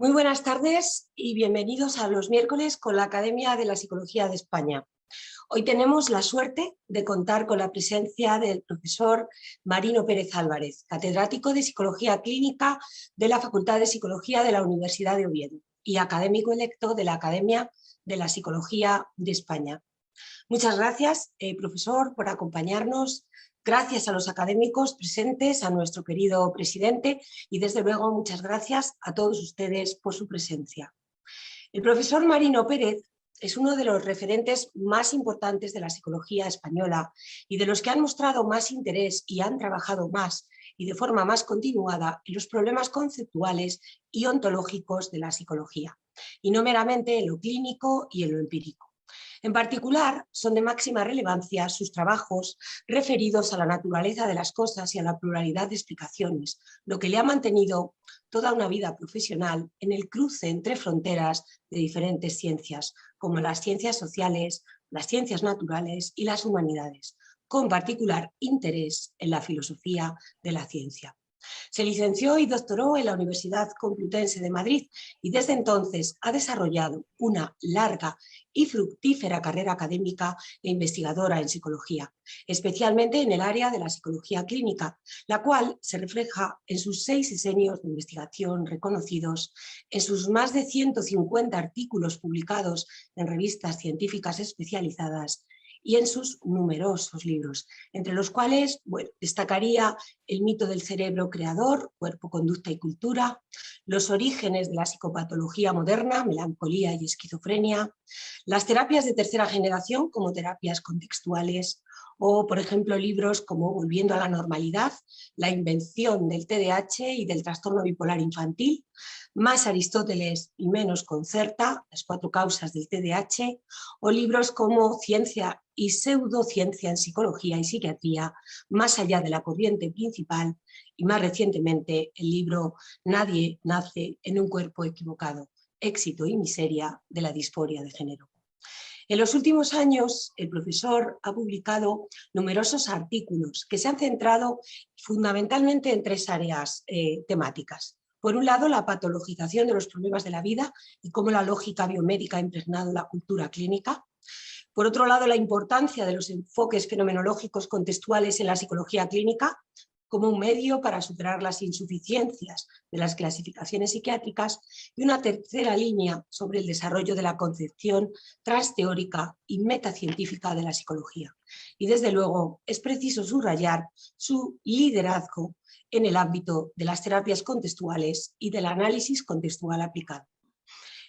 Muy buenas tardes y bienvenidos a los miércoles con la Academia de la Psicología de España. Hoy tenemos la suerte de contar con la presencia del profesor Marino Pérez Álvarez, catedrático de Psicología Clínica de la Facultad de Psicología de la Universidad de Oviedo y académico electo de la Academia de la Psicología de España. Muchas gracias, profesor, por acompañarnos. Gracias a los académicos presentes, a nuestro querido presidente y desde luego muchas gracias a todos ustedes por su presencia. El profesor Marino Pérez es uno de los referentes más importantes de la psicología española y de los que han mostrado más interés y han trabajado más y de forma más continuada en los problemas conceptuales y ontológicos de la psicología, y no meramente en lo clínico y en lo empírico. En particular, son de máxima relevancia sus trabajos referidos a la naturaleza de las cosas y a la pluralidad de explicaciones, lo que le ha mantenido toda una vida profesional en el cruce entre fronteras de diferentes ciencias, como las ciencias sociales, las ciencias naturales y las humanidades, con particular interés en la filosofía de la ciencia. Se licenció y doctoró en la Universidad Complutense de Madrid y desde entonces ha desarrollado una larga y fructífera carrera académica e investigadora en psicología, especialmente en el área de la psicología clínica, la cual se refleja en sus 6 sesenios de investigación reconocidos, en sus más de 150 artículos publicados en revistas científicas especializadas y en sus numerosos libros, entre los cuales destacaría El mito del cerebro creador, Cuerpo, conducta y cultura, Los orígenes de la psicopatología moderna, Melancolía y esquizofrenia, las terapias de tercera generación como terapias contextuales, o por ejemplo libros como Volviendo a la normalidad, La invención del TDAH y del trastorno bipolar infantil, Más Aristóteles y menos Concerta, Las 4 causas del TDAH, o libros como Ciencia y pseudociencia en psicología y psiquiatría, más allá de la corriente principal, y más recientemente el libro Nadie nace en un cuerpo equivocado, éxito y miseria de la disforia de género. En los últimos años, el profesor ha publicado numerosos artículos que se han centrado fundamentalmente en 3 áreas temáticas. Por un lado, la patologización de los problemas de la vida y cómo la lógica biomédica ha impregnado la cultura clínica. Por otro lado, la importancia de los enfoques fenomenológicos contextuales en la psicología clínica como un medio para superar las insuficiencias de las clasificaciones psiquiátricas, y una tercera línea sobre el desarrollo de la concepción transteórica y metacientífica de la psicología. Y desde luego es preciso subrayar su liderazgo en el ámbito de las terapias contextuales y del análisis contextual aplicado.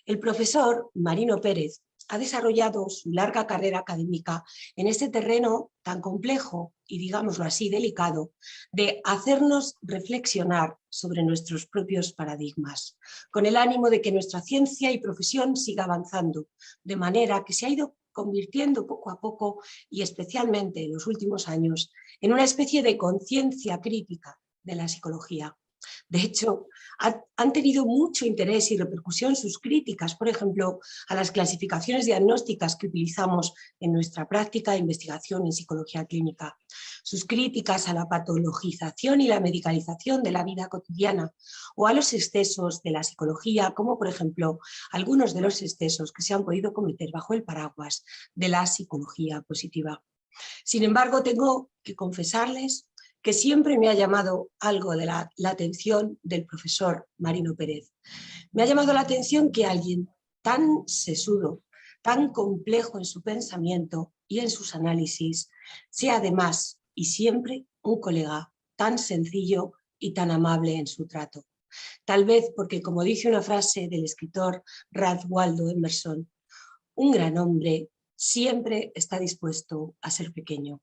El profesor Marino Pérez ha desarrollado su larga carrera académica en este terreno tan complejo y, digámoslo así, delicado, de hacernos reflexionar sobre nuestros propios paradigmas, con el ánimo de que nuestra ciencia y profesión siga avanzando, de manera que se ha ido convirtiendo poco a poco, y especialmente en los últimos años, en una especie de conciencia crítica de la psicología. De hecho, han tenido mucho interés y repercusión sus críticas, por ejemplo, a las clasificaciones diagnósticas que utilizamos en nuestra práctica de investigación en psicología clínica, sus críticas a la patologización y la medicalización de la vida cotidiana, o a los excesos de la psicología, como por ejemplo algunos de los excesos que se han podido cometer bajo el paraguas de la psicología positiva. Sin embargo, tengo que confesarles que siempre me ha llamado algo de la atención del profesor Marino Pérez. Me ha llamado la atención que alguien tan sesudo, tan complejo en su pensamiento y en sus análisis, sea además y siempre un colega tan sencillo y tan amable en su trato. Tal vez porque, como dice una frase del escritor Ralph Waldo Emerson, un gran hombre siempre está dispuesto a ser pequeño.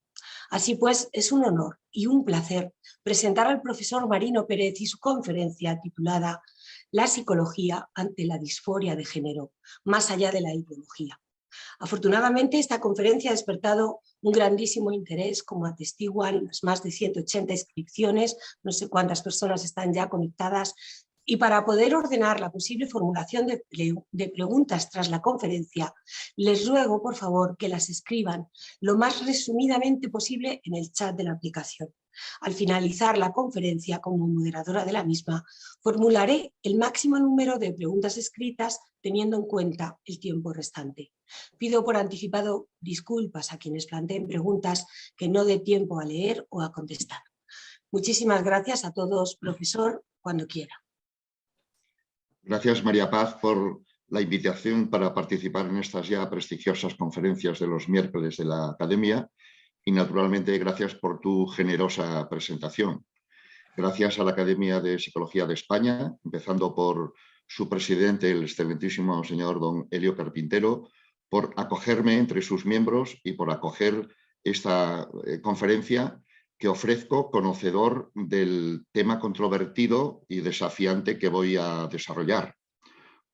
Así pues, es un honor y un placer presentar al profesor Marino Pérez y su conferencia titulada La psicología ante la disforia de género, más allá de la ideología. Afortunadamente, esta conferencia ha despertado un grandísimo interés, como atestiguan las más de 180 inscripciones, no sé cuántas personas están ya conectadas, y para poder ordenar la posible formulación de preguntas tras la conferencia, les ruego, por favor, que las escriban lo más resumidamente posible en el chat de la aplicación. Al finalizar la conferencia, como moderadora de la misma, formularé el máximo número de preguntas escritas teniendo en cuenta el tiempo restante. Pido por anticipado disculpas a quienes planteen preguntas que no dé tiempo a leer o a contestar. Muchísimas gracias a todos, profesor, cuando quiera. Gracias, María Paz, por la invitación para participar en estas ya prestigiosas conferencias de los miércoles de la Academia y, naturalmente, gracias por tu generosa presentación. Gracias a la Academia de Psicología de España, empezando por su presidente, el excelentísimo señor don Elio Carpintero, por acogerme entre sus miembros y por acoger esta conferencia que ofrezco conocedor del tema controvertido y desafiante que voy a desarrollar.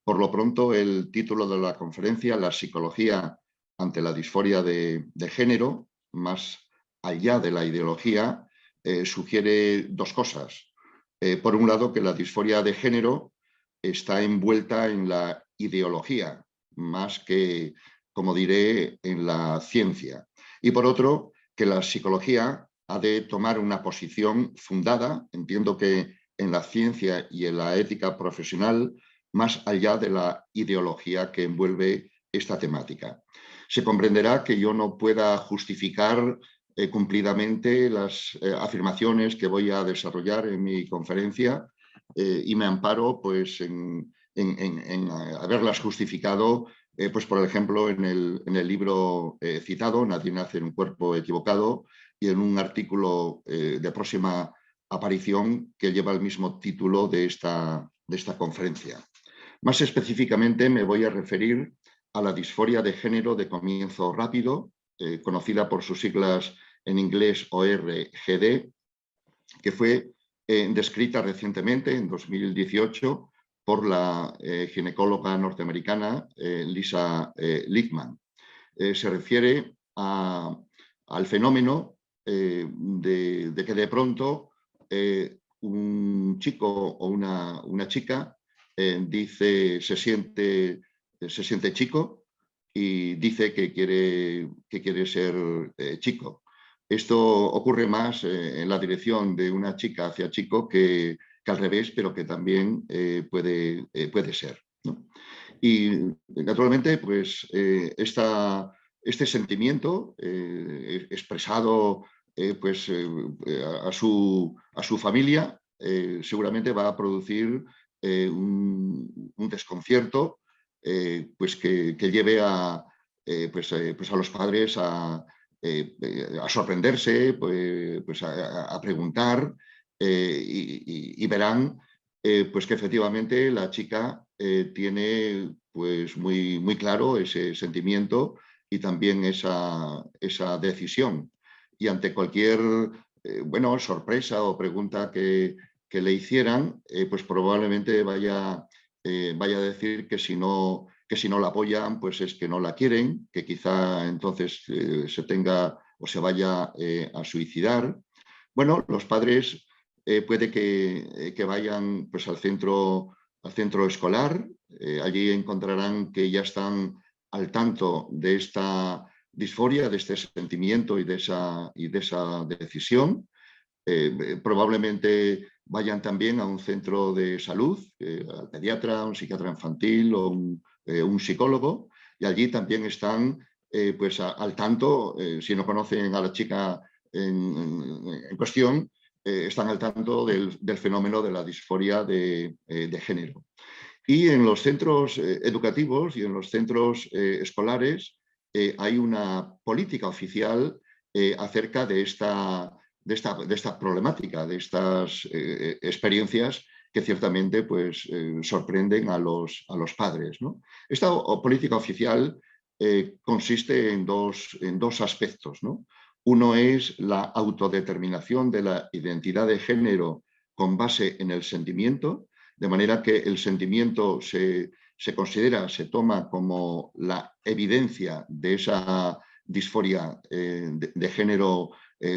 Por lo pronto, el título de la conferencia, La psicología ante la disforia de género, más allá de la ideología, sugiere dos cosas. Por un lado, que la disforia de género está envuelta en la ideología, más que, como diré, en la ciencia. Y por otro, que la psicología ha de tomar una posición fundada, entiendo que en la ciencia y en la ética profesional, más allá de la ideología que envuelve esta temática. Se comprenderá que yo no pueda justificar cumplidamente las afirmaciones que voy a desarrollar en mi conferencia y me amparo pues, en haberlas justificado pues, por ejemplo, en el libro citado, Nadie nace en un cuerpo equivocado, y en un artículo de próxima aparición que lleva el mismo título de esta conferencia. Más específicamente me voy a referir a la disforia de género de comienzo rápido, conocida por sus siglas en inglés ORGD, que fue descrita recientemente, en 2018, por la ginecóloga norteamericana Lisa Lichtman. Se refiere al fenómeno de que de pronto un chico o una chica se siente chico y dice que quiere ser chico. Esto ocurre más en la dirección de una chica hacia chico que al revés, pero que también puede ser, ¿no? Y naturalmente, pues este sentimiento expresado pues, a su familia seguramente va a producir un desconcierto pues que lleve a los padres a sorprenderse, pues a preguntar y verán pues que efectivamente la chica tiene pues muy claro ese sentimiento y también esa decisión. Y ante cualquier sorpresa o pregunta que le hicieran, pues probablemente vaya a decir que si no la apoyan, pues es que no la quieren, que quizá entonces se vaya a suicidar. Bueno, los padres puede que vayan pues, al centro escolar, allí encontrarán que ya están al tanto de esta disforia, de este sentimiento y de esa decisión. Probablemente vayan también a un centro de salud, al pediatra, un psiquiatra infantil o un psicólogo, y allí también están pues al tanto, si no conocen a la chica en cuestión, están al tanto del fenómeno de la disforia de género. Y en los centros educativos y en los centros escolares hay una política oficial acerca de esta problemática, de estas experiencias que ciertamente pues, sorprenden a los padres, ¿no? Esta política oficial consiste en dos aspectos, ¿no? Uno es la autodeterminación de la identidad de género con base en el sentimiento, de manera que el sentimiento se toma como la evidencia de esa disforia de género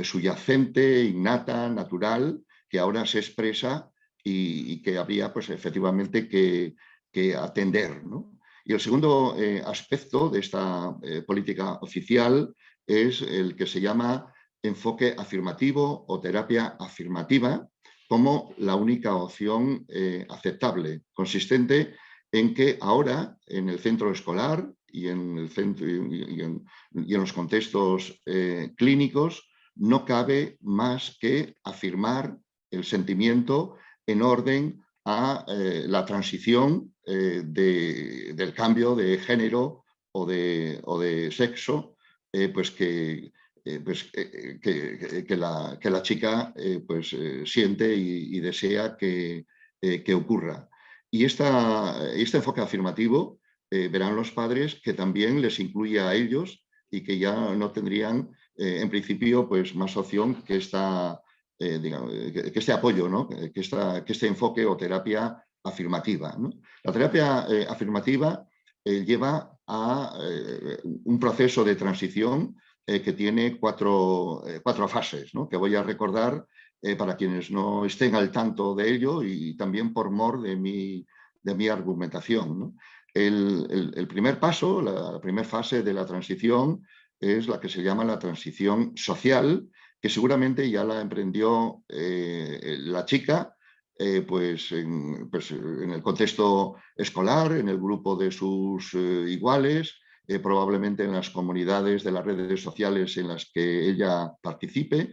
subyacente, innata, natural, que ahora se expresa y que habría pues, efectivamente que atender, ¿no? Y el segundo aspecto de esta política oficial es el que se llama enfoque afirmativo o terapia afirmativa como la única opción aceptable, consistente en que ahora en el centro escolar y en, el centro, y en los contextos clínicos no cabe más que afirmar el sentimiento en orden a la transición del cambio de género o de sexo, pues que la chica siente y desea que ocurra. Y este enfoque afirmativo verán los padres que también les incluye a ellos y que ya no tendrían en principio pues, más opción que, que este apoyo, ¿no? que este enfoque o terapia afirmativa, ¿no? La terapia afirmativa lleva a un proceso de transición que tiene cuatro fases, ¿no? Que voy a recordar para quienes no estén al tanto de ello y también por mor de mi argumentación, ¿no? El primer paso, la primera fase de la transición es la que se llama la transición social, que seguramente ya la emprendió la chica pues en el contexto escolar, en el grupo de sus iguales, probablemente en las comunidades de las redes sociales en las que ella participe,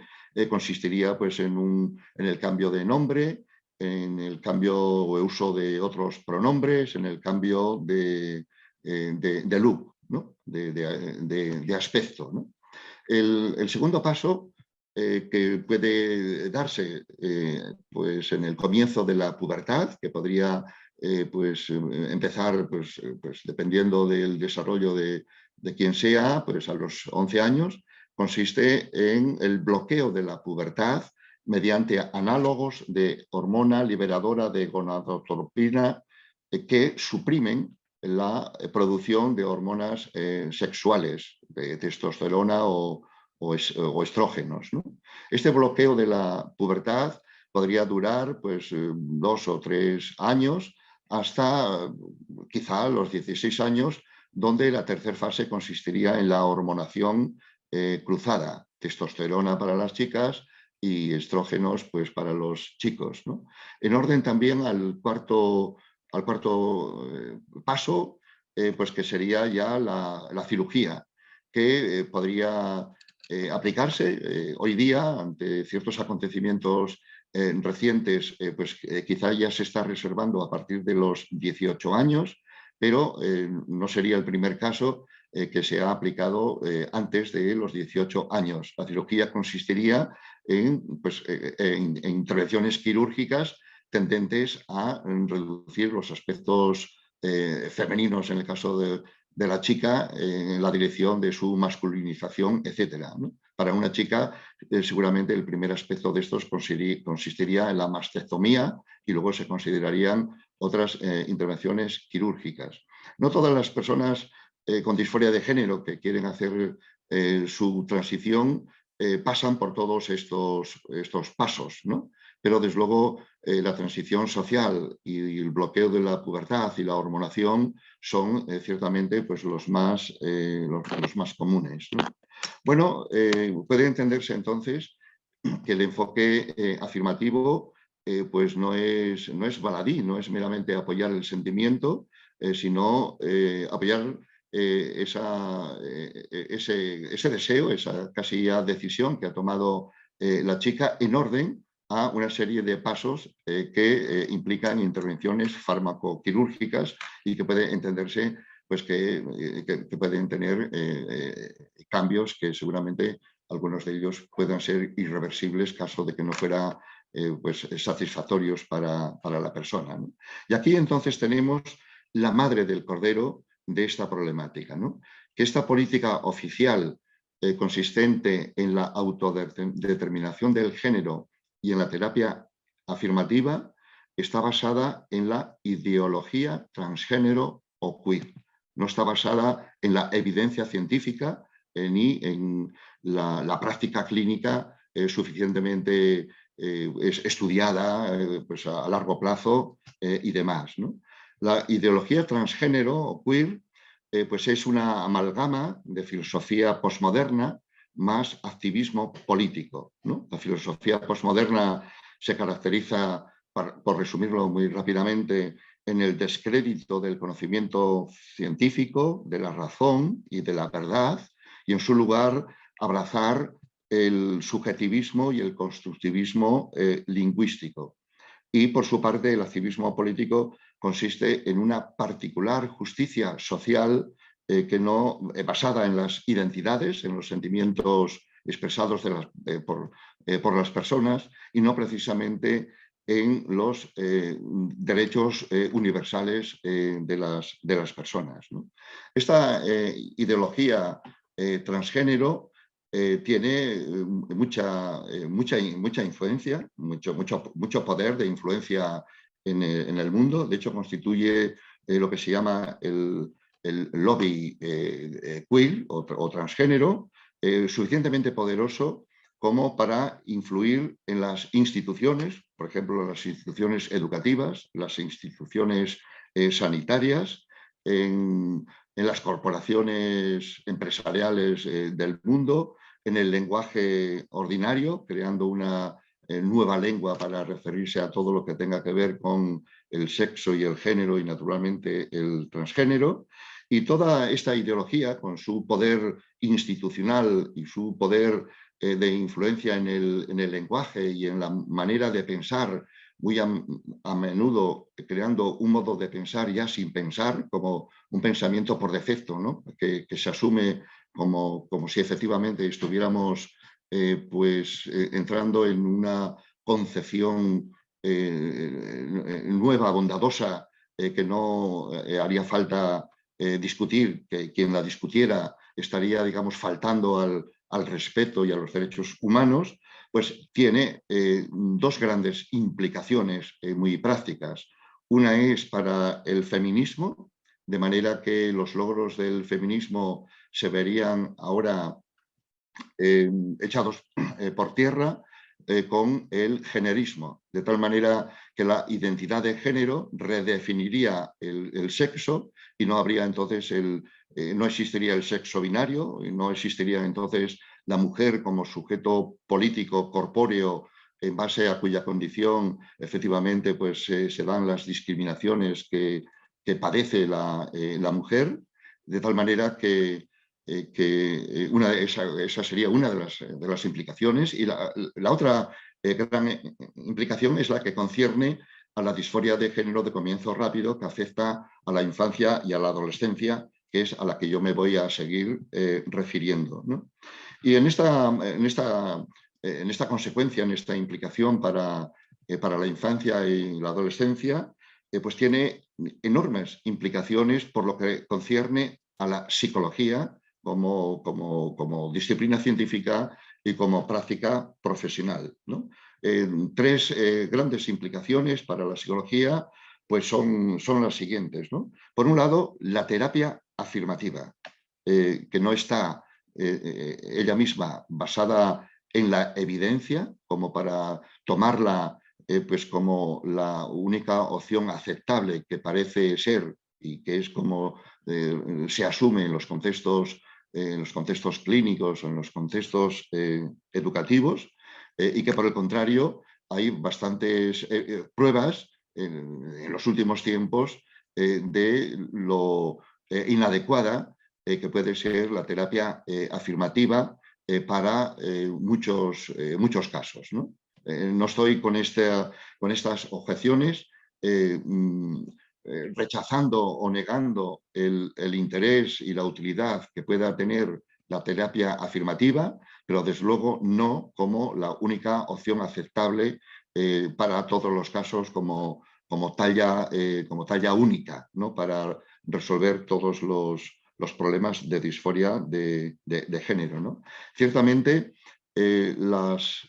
consistiría pues, en el cambio de nombre, en el cambio o uso de otros pronombres, en el cambio de look, ¿no? de aspecto, ¿no? El segundo paso que puede darse pues en el comienzo de la pubertad, que podría empezar pues, dependiendo del desarrollo de quien sea, pues a los 11 años, consiste en el bloqueo de la pubertad mediante análogos de hormona liberadora de gonadotropina que suprimen la producción de hormonas sexuales, de testosterona o estrógenos, ¿no? Este bloqueo de la pubertad podría durar pues, 2 o 3 años hasta quizá los 16 años, donde la tercera fase consistiría en la hormonación cruzada, testosterona para las chicas y estrógenos pues, para los chicos, ¿no? En orden también al cuarto paso, pues que sería ya la cirugía, que podría aplicarse hoy día ante ciertos acontecimientos recientes, pues quizá ya se está reservando a partir de los 18 años, pero no sería el primer caso que se ha aplicado antes de los 18 años. La cirugía consistiría en intervenciones quirúrgicas tendentes a reducir los aspectos femeninos en el caso de la chica en la dirección de su masculinización, etcétera, ¿no? Para una chica, seguramente el primer aspecto de estos consistiría en la mastectomía y luego se considerarían otras intervenciones quirúrgicas. No todas las personas con disforia de género que quieren hacer su transición pasan por todos estos pasos, ¿no? Pero desde luego la transición social y el bloqueo de la pubertad y la hormonación son ciertamente pues, los más comunes, ¿no? Bueno, puede entenderse entonces que el enfoque afirmativo pues no es baladí, no es meramente apoyar el sentimiento, sino apoyar ese deseo, esa casi ya decisión que ha tomado la chica en orden a una serie de pasos que implican intervenciones farmacoquirúrgicas y que puede entenderse pues que pueden tener cambios que seguramente algunos de ellos puedan ser irreversibles caso de que no fuera pues satisfactorios para la persona, ¿no? Y aquí entonces tenemos la madre del cordero de esta problemática, ¿no? Que esta política oficial consistente en la autodeterminación del género y en la terapia afirmativa está basada en la ideología transgénero o queer. No está basada en la evidencia científica ni en la práctica clínica suficientemente estudiada pues a largo plazo y demás, ¿no? La ideología transgénero o queer pues es una amalgama de filosofía posmoderna más activismo político, ¿no? La filosofía posmoderna se caracteriza, por resumirlo muy rápidamente, en el descrédito del conocimiento científico, de la razón y de la verdad, y en su lugar abrazar el subjetivismo y el constructivismo lingüístico. Y por su parte, el activismo político consiste en una particular justicia social basada en las identidades, en los sentimientos expresados por las personas y no precisamente en los derechos universales de las personas, ¿no? Esta ideología transgénero tiene mucha influencia, mucho poder de influencia en el mundo. De hecho, constituye lo que se llama el lobby queer o transgénero, suficientemente poderoso como para influir en las instituciones, por ejemplo, las instituciones educativas, las instituciones sanitarias, en las corporaciones empresariales del mundo, en el lenguaje ordinario, creando una nueva lengua para referirse a todo lo que tenga que ver con el sexo y el género y naturalmente el transgénero. Y toda esta ideología, con su poder institucional y su poder de influencia en el lenguaje y en la manera de pensar, muy a menudo creando un modo de pensar ya sin pensar, como un pensamiento por defecto, ¿no? que se asume como si efectivamente estuviéramos entrando en una concepción nueva, bondadosa, que no haría falta discutir, que quien la discutiera estaría, digamos, faltando al respeto y a los derechos humanos, pues tiene dos grandes implicaciones muy prácticas. Una es para el feminismo, de manera que los logros del feminismo se verían ahora echados por tierra con el generismo, de tal manera que la identidad de género redefiniría el sexo y no habría entonces no existiría el sexo binario, no existiría entonces la mujer como sujeto político corpóreo en base a cuya condición efectivamente pues, se dan las discriminaciones que padece la mujer, de tal manera que esa sería una de las implicaciones. Y la otra gran implicación es la que concierne a la disforia de género de comienzo rápido que afecta a la infancia y a la adolescencia, que es a la que yo me voy a seguir refiriendo, ¿no? Y en esta consecuencia, en esta implicación para la infancia y la adolescencia, pues tiene enormes implicaciones por lo que concierne a la psicología como disciplina científica y como práctica profesional, ¿no? Tres grandes implicaciones para la psicología pues son las siguientes, ¿no? Por un lado, la terapia afirmativa, que no está ella misma basada en la evidencia como para tomarla pues como la única opción aceptable que parece ser y que es como se asume en los contextos clínicos o en los contextos educativos, y que por el contrario hay bastantes pruebas en los últimos tiempos de lo inadecuada que puede ser la terapia afirmativa para muchos casos, ¿no? No estoy con estas objeciones rechazando o negando el interés y la utilidad que pueda tener la terapia afirmativa, pero desde luego no como la única opción aceptable para todos los casos como talla única, ¿no? Para resolver todos los problemas de disforia de género, ¿no? Ciertamente, las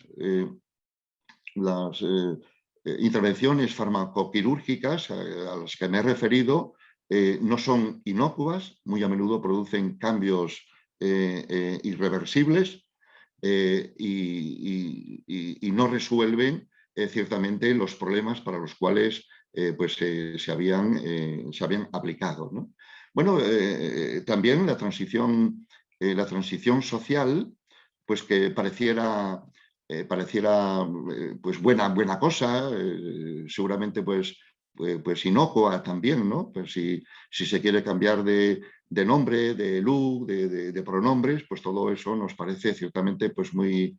intervenciones farmacoquirúrgicas a las que me he referido no son inocuas, muy a menudo producen cambios irreversibles y no resuelven ciertamente los problemas para los cuales pues, se habían aplicado, ¿no? Bueno, también la transición social pues que pareciera pues buena cosa, seguramente pues inocua también, ¿no? Pues si se quiere cambiar de nombre, de look, de pronombres, pues todo eso nos parece ciertamente pues muy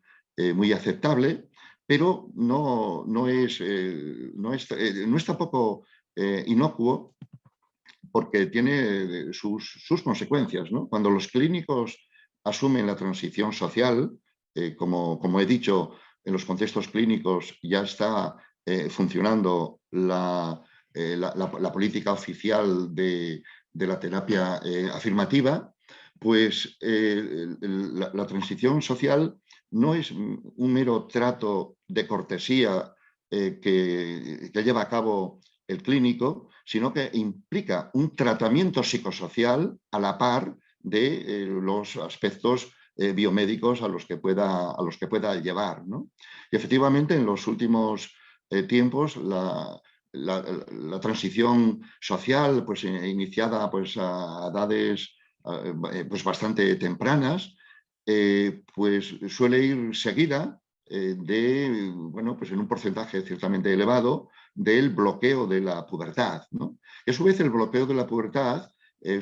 aceptable, pero no es tampoco inocuo, porque tiene sus consecuencias, ¿no? Cuando los clínicos asumen la transición social, como he dicho, en los contextos clínicos ya está funcionando la política oficial de la terapia afirmativa, pues la transición social no es un mero trato de cortesía que lleva a cabo el clínico, sino que implica un tratamiento psicosocial a la par de los aspectos biomédicos a los que pueda llevar, ¿no? Y efectivamente, en los últimos tiempos, la transición social, pues iniciada pues, a edades pues bastante tempranas, pues suele ir seguida pues en un porcentaje ciertamente elevado, del bloqueo de la pubertad, ¿no? Y a su vez el bloqueo de la pubertad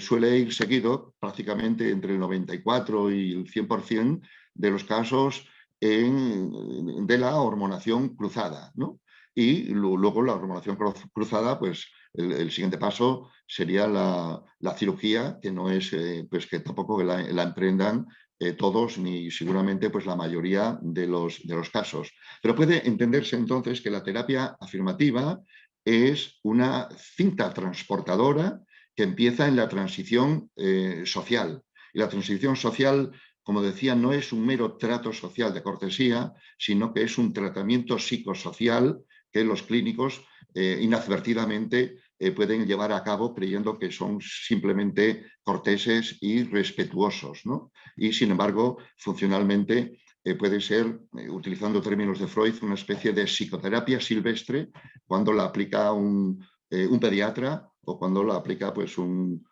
suele ir seguido prácticamente entre el 94 y el 100% de los casos de la hormonación cruzada, ¿no? Y luego la hormonación cruzada, pues el siguiente paso sería la cirugía, que no es, pues que tampoco la emprendan todos ni seguramente pues la mayoría de los casos. Pero puede entenderse entonces que la terapia afirmativa es una cinta transportadora que empieza en la transición social. Y la transición social, como decía, no es un mero trato social de cortesía, sino que es un tratamiento psicosocial que los clínicos inadvertidamente pueden llevar a cabo creyendo que son simplemente corteses y respetuosos, ¿no? Y sin embargo, funcionalmente puede ser, utilizando términos de Freud, una especie de psicoterapia silvestre cuando la aplica un pediatra o cuando la aplica pues un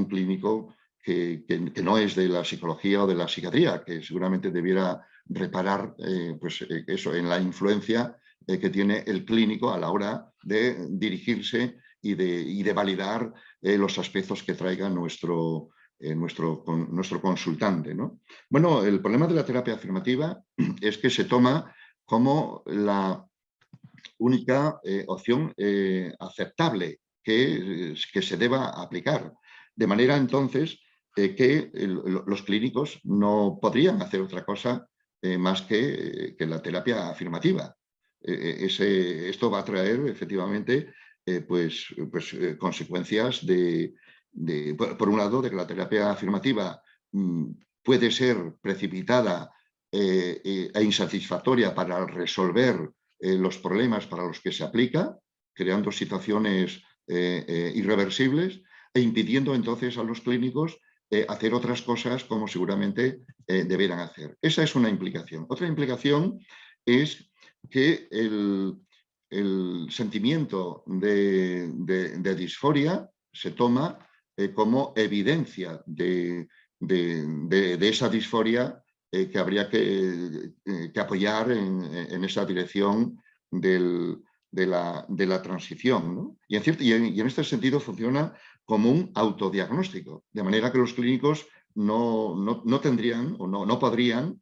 clínico que no es de la psicología o de la psiquiatría, que seguramente debiera reparar eso en la influencia que tiene el clínico a la hora de dirigirse y de validar los aspectos que traiga nuestro consultante, ¿no? Bueno, el problema de la terapia afirmativa es que se toma como la única opción aceptable que se deba aplicar. De manera entonces que los clínicos no podrían hacer otra cosa más que la terapia afirmativa. Esto va a traer efectivamente consecuencias por un lado, de que la terapia afirmativa puede ser precipitada e insatisfactoria para resolver los problemas para los que se aplica, creando situaciones irreversibles e impidiendo entonces a los clínicos hacer otras cosas como seguramente deberán hacer. Esa es una implicación. Otra implicación es que el sentimiento de disforia se toma como evidencia de esa disforia que habría que apoyar en esa dirección de la transición, ¿no? Y en este sentido funciona como un autodiagnóstico, de manera que los clínicos no tendrían o no podrían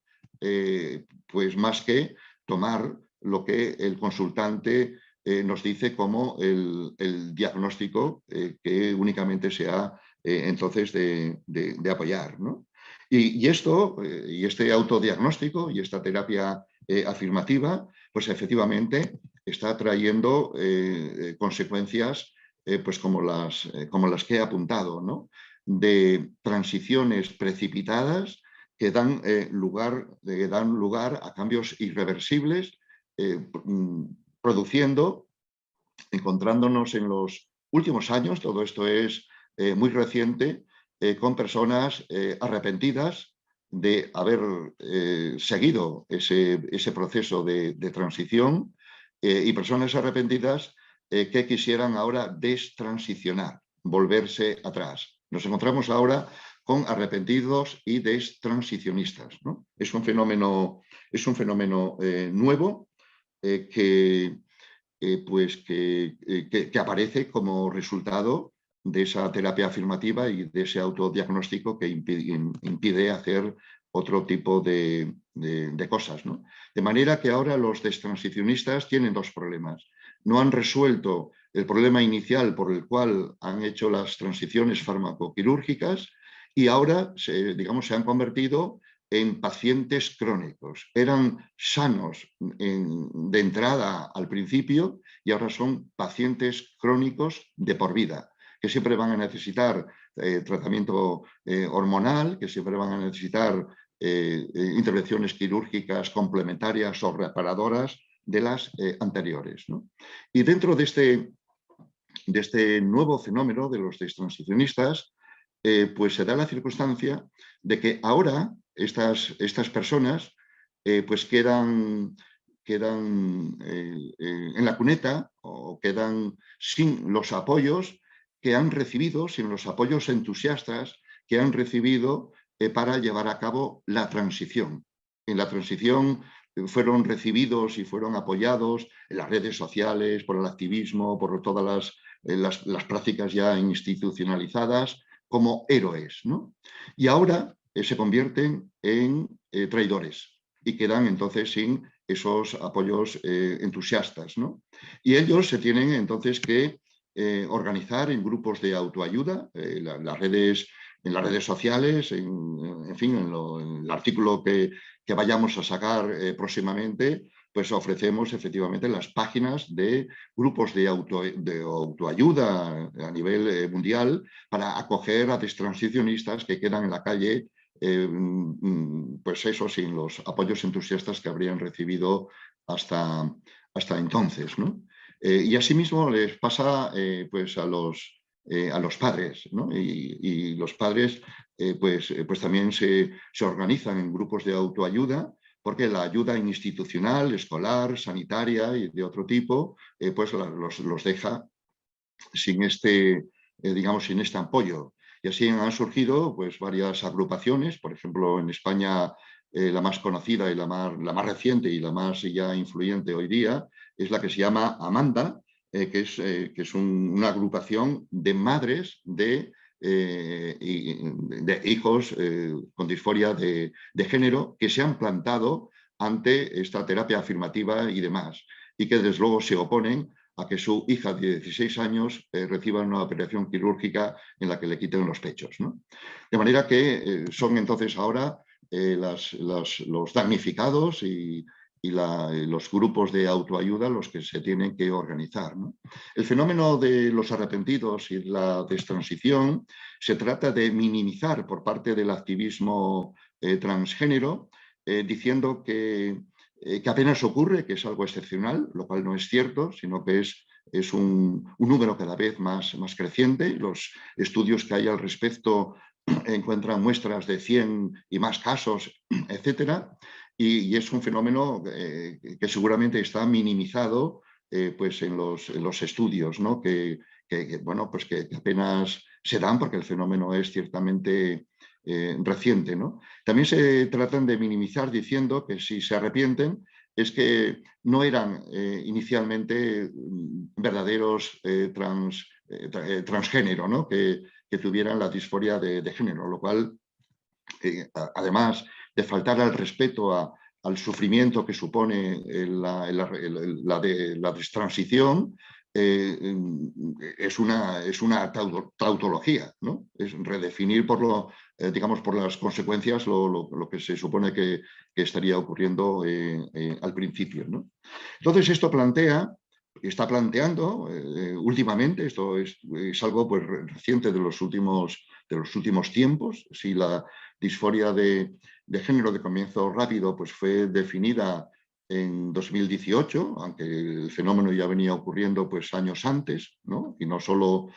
pues más que tomar lo que el consultante nos dice como el diagnóstico que únicamente se ha entonces de apoyar, ¿no? Y este autodiagnóstico y esta terapia afirmativa, pues efectivamente está trayendo consecuencias pues como las que he apuntado, ¿no? De transiciones precipitadas que dan lugar a cambios irreversibles, produciendo, encontrándonos en los últimos años, todo esto es muy reciente, con personas arrepentidas de haber seguido ese proceso de transición y personas arrepentidas que quisieran ahora destransicionar, volverse atrás. Nos encontramos ahora con arrepentidos y destransicionistas, ¿no? Es un fenómeno nuevo que aparece como resultado de esa terapia afirmativa y de ese autodiagnóstico que impide hacer otro tipo de cosas, ¿no? De manera que ahora los destransicionistas tienen dos problemas. No han resuelto el problema inicial por el cual han hecho las transiciones farmacoquirúrgicas y ahora se han convertido en pacientes crónicos. Eran sanos de entrada al principio y ahora son pacientes crónicos de por vida, que siempre van a necesitar tratamiento hormonal, que siempre van a necesitar intervenciones quirúrgicas complementarias o reparadoras de las anteriores, ¿no? Y dentro de este nuevo fenómeno de los destransicionistas, pues se da la circunstancia de que ahora estas personas pues quedan en la cuneta o quedan sin los apoyos que han recibido, sin los apoyos entusiastas que han recibido para llevar a cabo la transición. En la transición fueron recibidos y fueron apoyados en las redes sociales, por el activismo, por todas las prácticas ya institucionalizadas, como héroes, ¿no? Y ahora se convierten en traidores y quedan entonces sin esos apoyos entusiastas, ¿no? Y ellos se tienen entonces que organizar en grupos de autoayuda, en las redes sociales, en fin, en el artículo que vayamos a sacar próximamente, pues ofrecemos efectivamente las páginas de grupos de autoayuda a nivel mundial para acoger a destransicionistas que quedan en la calle, pues eso, sin los apoyos entusiastas que habrían recibido hasta entonces, ¿no? Y asimismo les pasa pues a los padres, ¿no? Y los padres pues también se organizan en grupos de autoayuda, porque la ayuda institucional, escolar, sanitaria y de otro tipo, pues los deja sin sin este apoyo. Y así han surgido pues varias agrupaciones, por ejemplo, en España la más conocida y la más reciente y la más ya influyente hoy día es la que se llama Amanda, que es una agrupación de madres de hijos con disforia de género que se han plantado ante esta terapia afirmativa y demás, y que desde luego se oponen a que su hija de 16 años reciba una operación quirúrgica en la que le quiten los pechos, ¿no? De manera que son entonces ahora los damnificados y los grupos de autoayuda los que se tienen que organizar, ¿no? El fenómeno de los arrepentidos y la destransición se trata de minimizar por parte del activismo transgénero, diciendo que apenas ocurre, que es algo excepcional, lo cual no es cierto, sino que es un número cada vez más creciente. Los estudios que hay al respecto encuentran muestras de 100 y más casos, etcétera, y es un fenómeno que seguramente está minimizado pues en los estudios, ¿no? que apenas se dan porque el fenómeno es ciertamente reciente, ¿no? También se tratan de minimizar diciendo que si se arrepienten es que no eran inicialmente verdaderos transgénero, ¿no? Que tuvieran la disforia de género, lo cual, además de faltar al respeto al sufrimiento que supone la destransición, es una tautología, ¿no? Es redefinir por las consecuencias lo que se supone que estaría ocurriendo al principio, ¿no? Entonces esto está planteando últimamente, esto es algo pues reciente de los últimos tiempos. Si la disforia de género de comienzo rápido pues fue definida en 2018, aunque el fenómeno ya venía ocurriendo pues años antes, ¿no? Y no solo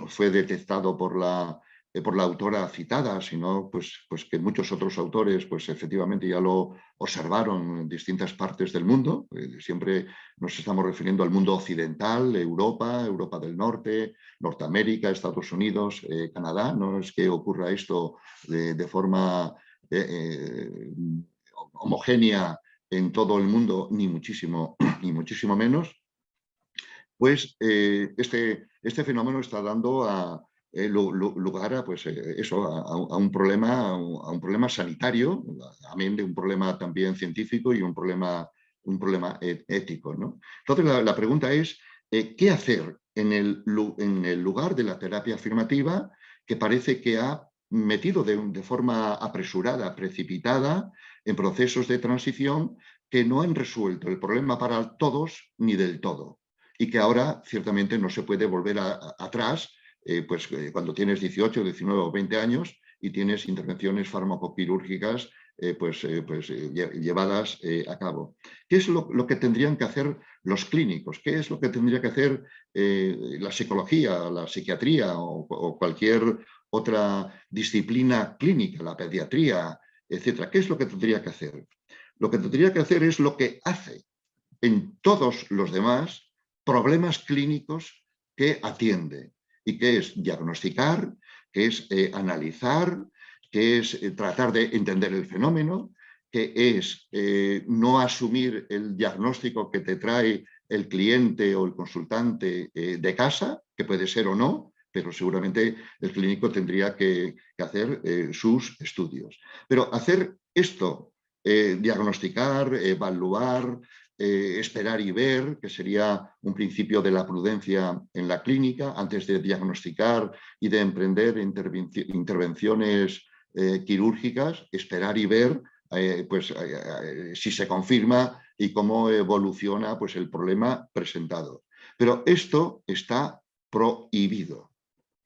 fue detectado por la por la autora citada, sino pues que muchos otros autores pues efectivamente ya lo observaron en distintas partes del mundo. Siempre nos estamos refiriendo al mundo occidental, Europa, Europa del Norte, Norteamérica, Estados Unidos, Canadá. No es que ocurra esto de forma homogénea en todo el mundo, ni muchísimo menos. Pues este fenómeno está dando lugar a, pues, eso, a un problema sanitario, también de un problema también científico y un problema ético, ¿no? Entonces la pregunta es, ¿qué hacer en el lugar de la terapia afirmativa que parece que ha metido de forma apresurada, precipitada, en procesos de transición que no han resuelto el problema para todos ni del todo? Y que ahora ciertamente no se puede volver atrás, cuando tienes 18, 19 o 20 años y tienes intervenciones farmacoquirúrgicas llevadas a cabo. ¿Qué es lo que tendrían que hacer los clínicos? ¿Qué es lo que tendría que hacer la psicología, la psiquiatría o cualquier otra disciplina clínica, la pediatría, etcétera? ¿Qué es lo que tendría que hacer? Lo que tendría que hacer es lo que hace en todos los demás problemas clínicos que atiende, y que es diagnosticar, que es analizar, que es tratar de entender el fenómeno, que es no asumir el diagnóstico que te trae el cliente o el consultante de casa, que puede ser o no, pero seguramente el clínico tendría que hacer sus estudios. Pero hacer esto, diagnosticar, evaluar, esperar y ver, que sería un principio de la prudencia en la clínica, antes de diagnosticar y de emprender intervenciones quirúrgicas, esperar y ver si se confirma y cómo evoluciona pues, el problema presentado. Pero esto está prohibido.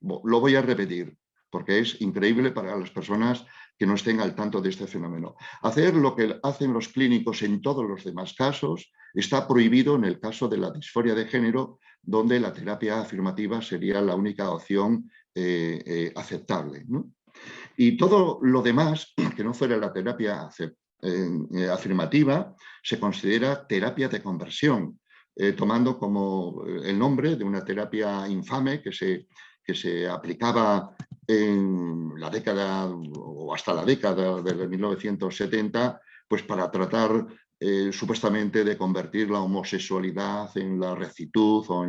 Lo voy a repetir, porque es increíble para las personas que no estén al tanto de este fenómeno. Hacer lo que hacen los clínicos en todos los demás casos está prohibido en el caso de la disforia de género, donde la terapia afirmativa sería la única opción aceptable, ¿no? Y todo lo demás, que no fuera la terapia afirmativa, se considera terapia de conversión, tomando como el nombre de una terapia infame que se aplicaba en la década o hasta la década de 1970, pues para tratar supuestamente de convertir la homosexualidad en la rectitud o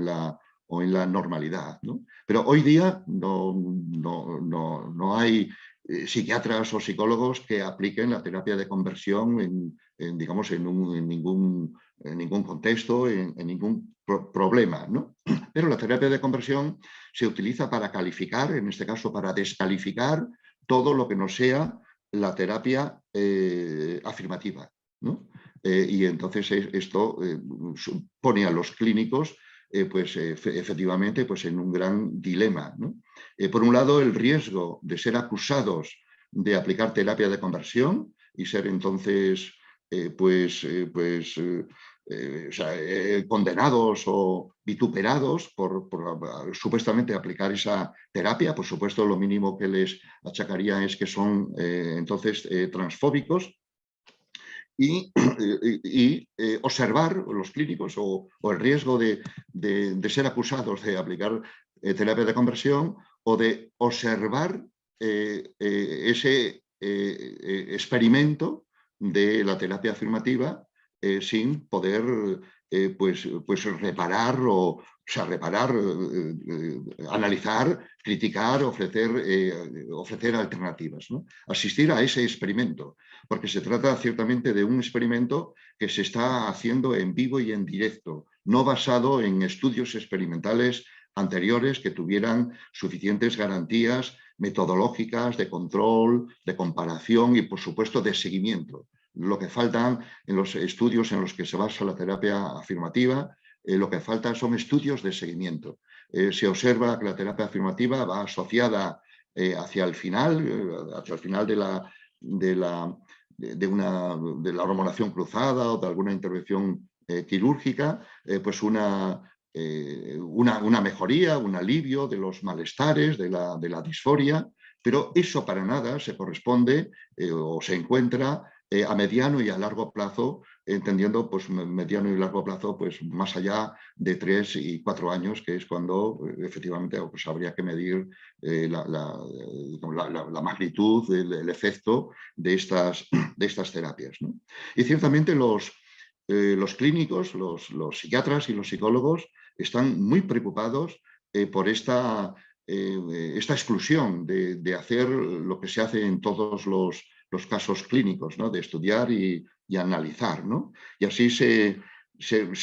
en la normalidad, ¿no? Pero hoy día no hay psiquiatras o psicólogos que apliquen la terapia de conversión en ningún contexto, en ningún problema, ¿no? Pero la terapia de conversión se utiliza para calificar, en este caso para descalificar todo lo que no sea la terapia afirmativa, ¿no? Y entonces esto pone a los clínicos efectivamente pues en un gran dilema, ¿no? Por un lado, el riesgo de ser acusados de aplicar terapia de conversión y ser entonces condenados o vituperados por supuestamente aplicar esa terapia. Por supuesto, lo mínimo que les achacaría es que son entonces transfóbicos. Y observar los clínicos o el riesgo de ser acusados de aplicar terapia de conversión o de observar ese experimento de la terapia afirmativa sin poder reparar analizar, criticar, ofrecer alternativas, ¿no? Asistir a ese experimento, porque se trata ciertamente de un experimento que se está haciendo en vivo y en directo, no basado en estudios experimentales anteriores que tuvieran suficientes garantías metodológicas, de control, de comparación y, por supuesto, de seguimiento. Lo que faltan en los estudios en los que se basa la terapia afirmativa, lo que falta son estudios de seguimiento. Se observa que la terapia afirmativa va asociada hacia el final de la hormonación cruzada o de alguna intervención quirúrgica, pues una mejoría, un alivio de los malestares, de la disforia, pero eso para nada se corresponde o se encuentra a mediano y a largo plazo, entendiendo pues mediano y largo plazo pues más allá de 3 y 4 años, que es cuando efectivamente pues, habría que medir la magnitud, el efecto de estas terapias, ¿no? Y ciertamente los clínicos, los psiquiatras y los psicólogos están muy preocupados por esta exclusión de hacer lo que se hace en todos los casos clínicos, ¿no? De estudiar y analizar, ¿no? Y así se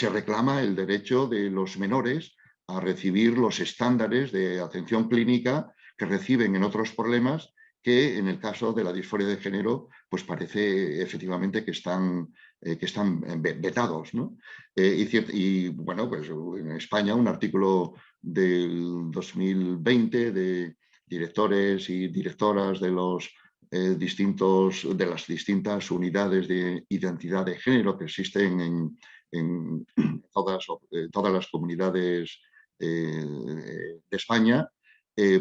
reclama el derecho de los menores a recibir los estándares de atención clínica que reciben en otros problemas, que en el caso de la disforia de género pues parece efectivamente que están vetados, ¿no? Y bueno, pues en España un artículo del 2020 de directores y directoras de de las distintas unidades de identidad de género que existen en todas las comunidades de España,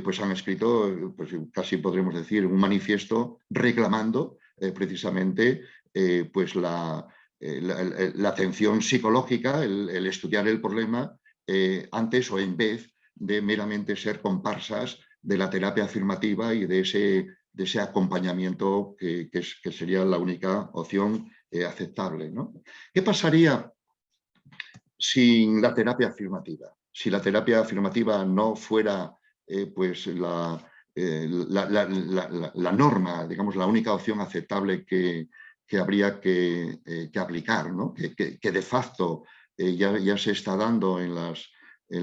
pues han escrito, pues casi podríamos decir, un manifiesto reclamando precisamente pues la atención psicológica, el estudiar el problema antes o en vez de meramente ser comparsas de la terapia afirmativa y de ese acompañamiento que sería la única opción aceptable, ¿no? ¿Qué pasaría sin la terapia afirmativa? Si la terapia afirmativa no fuera pues la norma, digamos, la única opción aceptable que habría que aplicar, ¿no? Que de facto ya se está dando en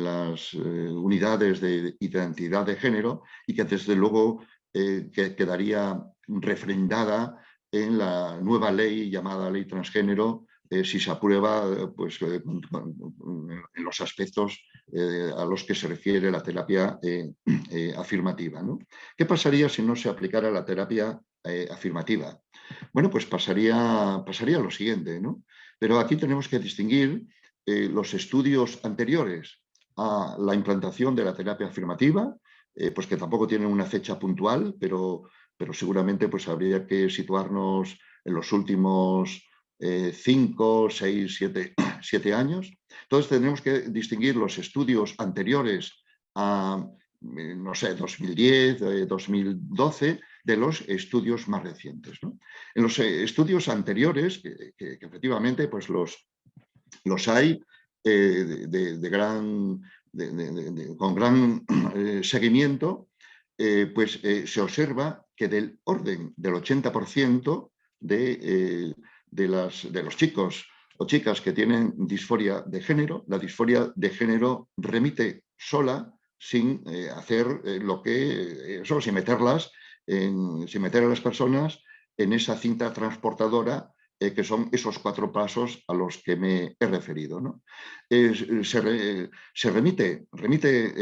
las unidades de identidad de género y que desde luego quedaría refrendada en la nueva ley llamada Ley Transgénero, si se aprueba pues, en los aspectos a los que se refiere la terapia afirmativa, ¿no? ¿Qué pasaría si no se aplicara la terapia afirmativa? Bueno, pues pasaría lo siguiente, ¿no? Pero aquí tenemos que distinguir los estudios anteriores a la implantación de la terapia afirmativa, pues que tampoco tienen una fecha puntual, pero seguramente pues habría que situarnos en los últimos 5, 6, 7 años. Entonces tendremos que distinguir los estudios anteriores a, no sé, 2010, 2012, de los estudios más recientes, ¿no? En los estudios anteriores, que efectivamente pues los hay con gran seguimiento, pues se observa que del orden del 80% de los chicos o chicas que tienen disforia de género, la disforia de género remite sola sin hacer sin meter a las personas en esa cinta transportadora que son esos 4 pasos a los que me he referido, ¿no? Se remite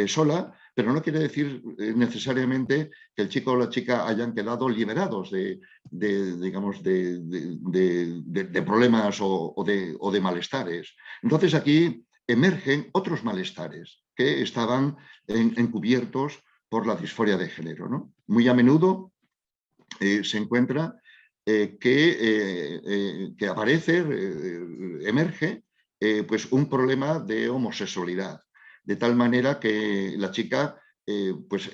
sola, pero no quiere decir necesariamente que el chico o la chica hayan quedado liberados de problemas o de malestares. Entonces aquí emergen otros malestares que estaban encubiertos por la disforia de género, ¿no? Muy a menudo se encuentra que aparece, emerge, pues un problema de homosexualidad, de tal manera que la chica pues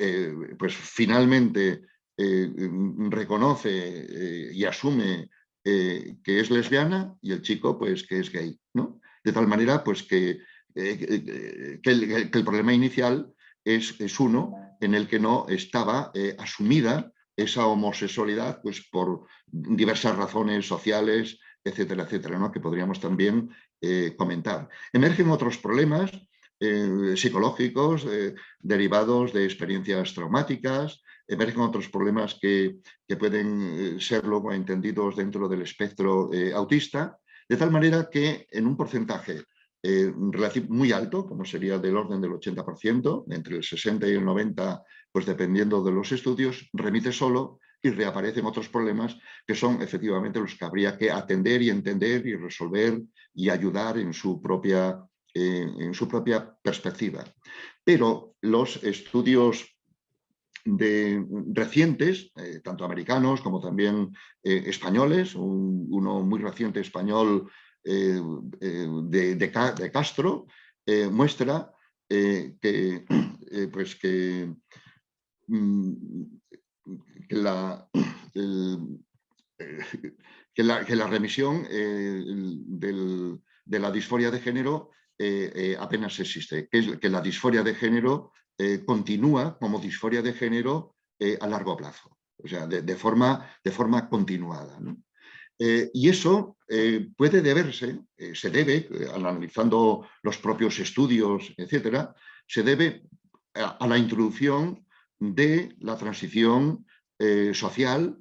finalmente reconoce y asume que es lesbiana y el chico pues que es gay, ¿no? De tal manera pues que el problema inicial es uno en el que no estaba asumida esa homosexualidad pues por diversas razones sociales, etcétera, etcétera, ¿no? Que podríamos también comentar. Emergen otros problemas psicológicos derivados de experiencias traumáticas, emergen otros problemas que pueden ser luego entendidos dentro del espectro autista, de tal manera que en un porcentaje muy alto, como sería del orden del 80%, entre el 60 y el 90%, pues dependiendo de los estudios, remite solo y reaparecen otros problemas que son efectivamente los que habría que atender y entender y resolver y ayudar en su propia perspectiva. Pero los estudios recientes, tanto americanos como también españoles, uno muy reciente español de Castro, muestra que, pues que la remisión de la disforia de género apenas existe, que la disforia de género continúa como disforia de género a largo plazo, o sea, de forma continuada, ¿no? Y eso puede deberse, se debe, analizando los propios estudios, etcétera, se debe a la introducción de la transición social,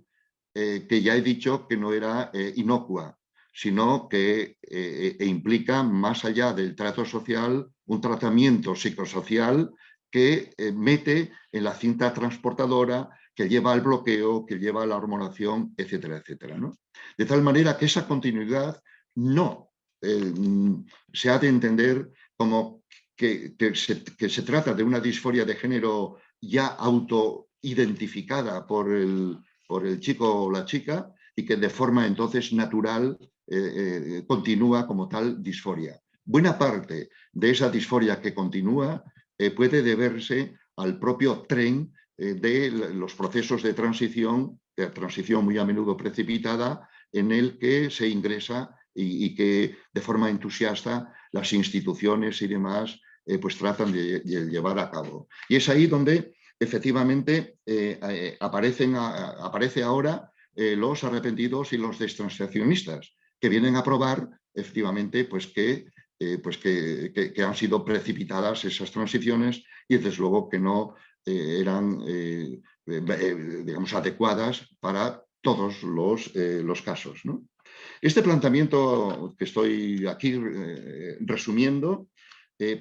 que ya he dicho que no era inocua, sino que implica, más allá del trato social, un tratamiento psicosocial que mete en la cinta transportadora, que lleva al bloqueo, que lleva a la hormonación, etcétera, etcétera, ¿no? De tal manera que esa continuidad no se ha de entender como que se trata de una disforia de género ya autoidentificada por el chico o la chica y que de forma entonces natural continúa como tal disforia. Buena parte de esa disforia que continúa puede deberse al propio tren de los procesos de transición muy a menudo precipitada, en el que se ingresa y que de forma entusiasta las instituciones y demás pues tratan de llevar a cabo. Y es ahí donde efectivamente aparece ahora los arrepentidos y los destransaccionistas, que vienen a probar efectivamente pues que han sido precipitadas esas transiciones y desde luego que no eran digamos, adecuadas para todos los casos, ¿no? Este planteamiento que estoy aquí resumiendo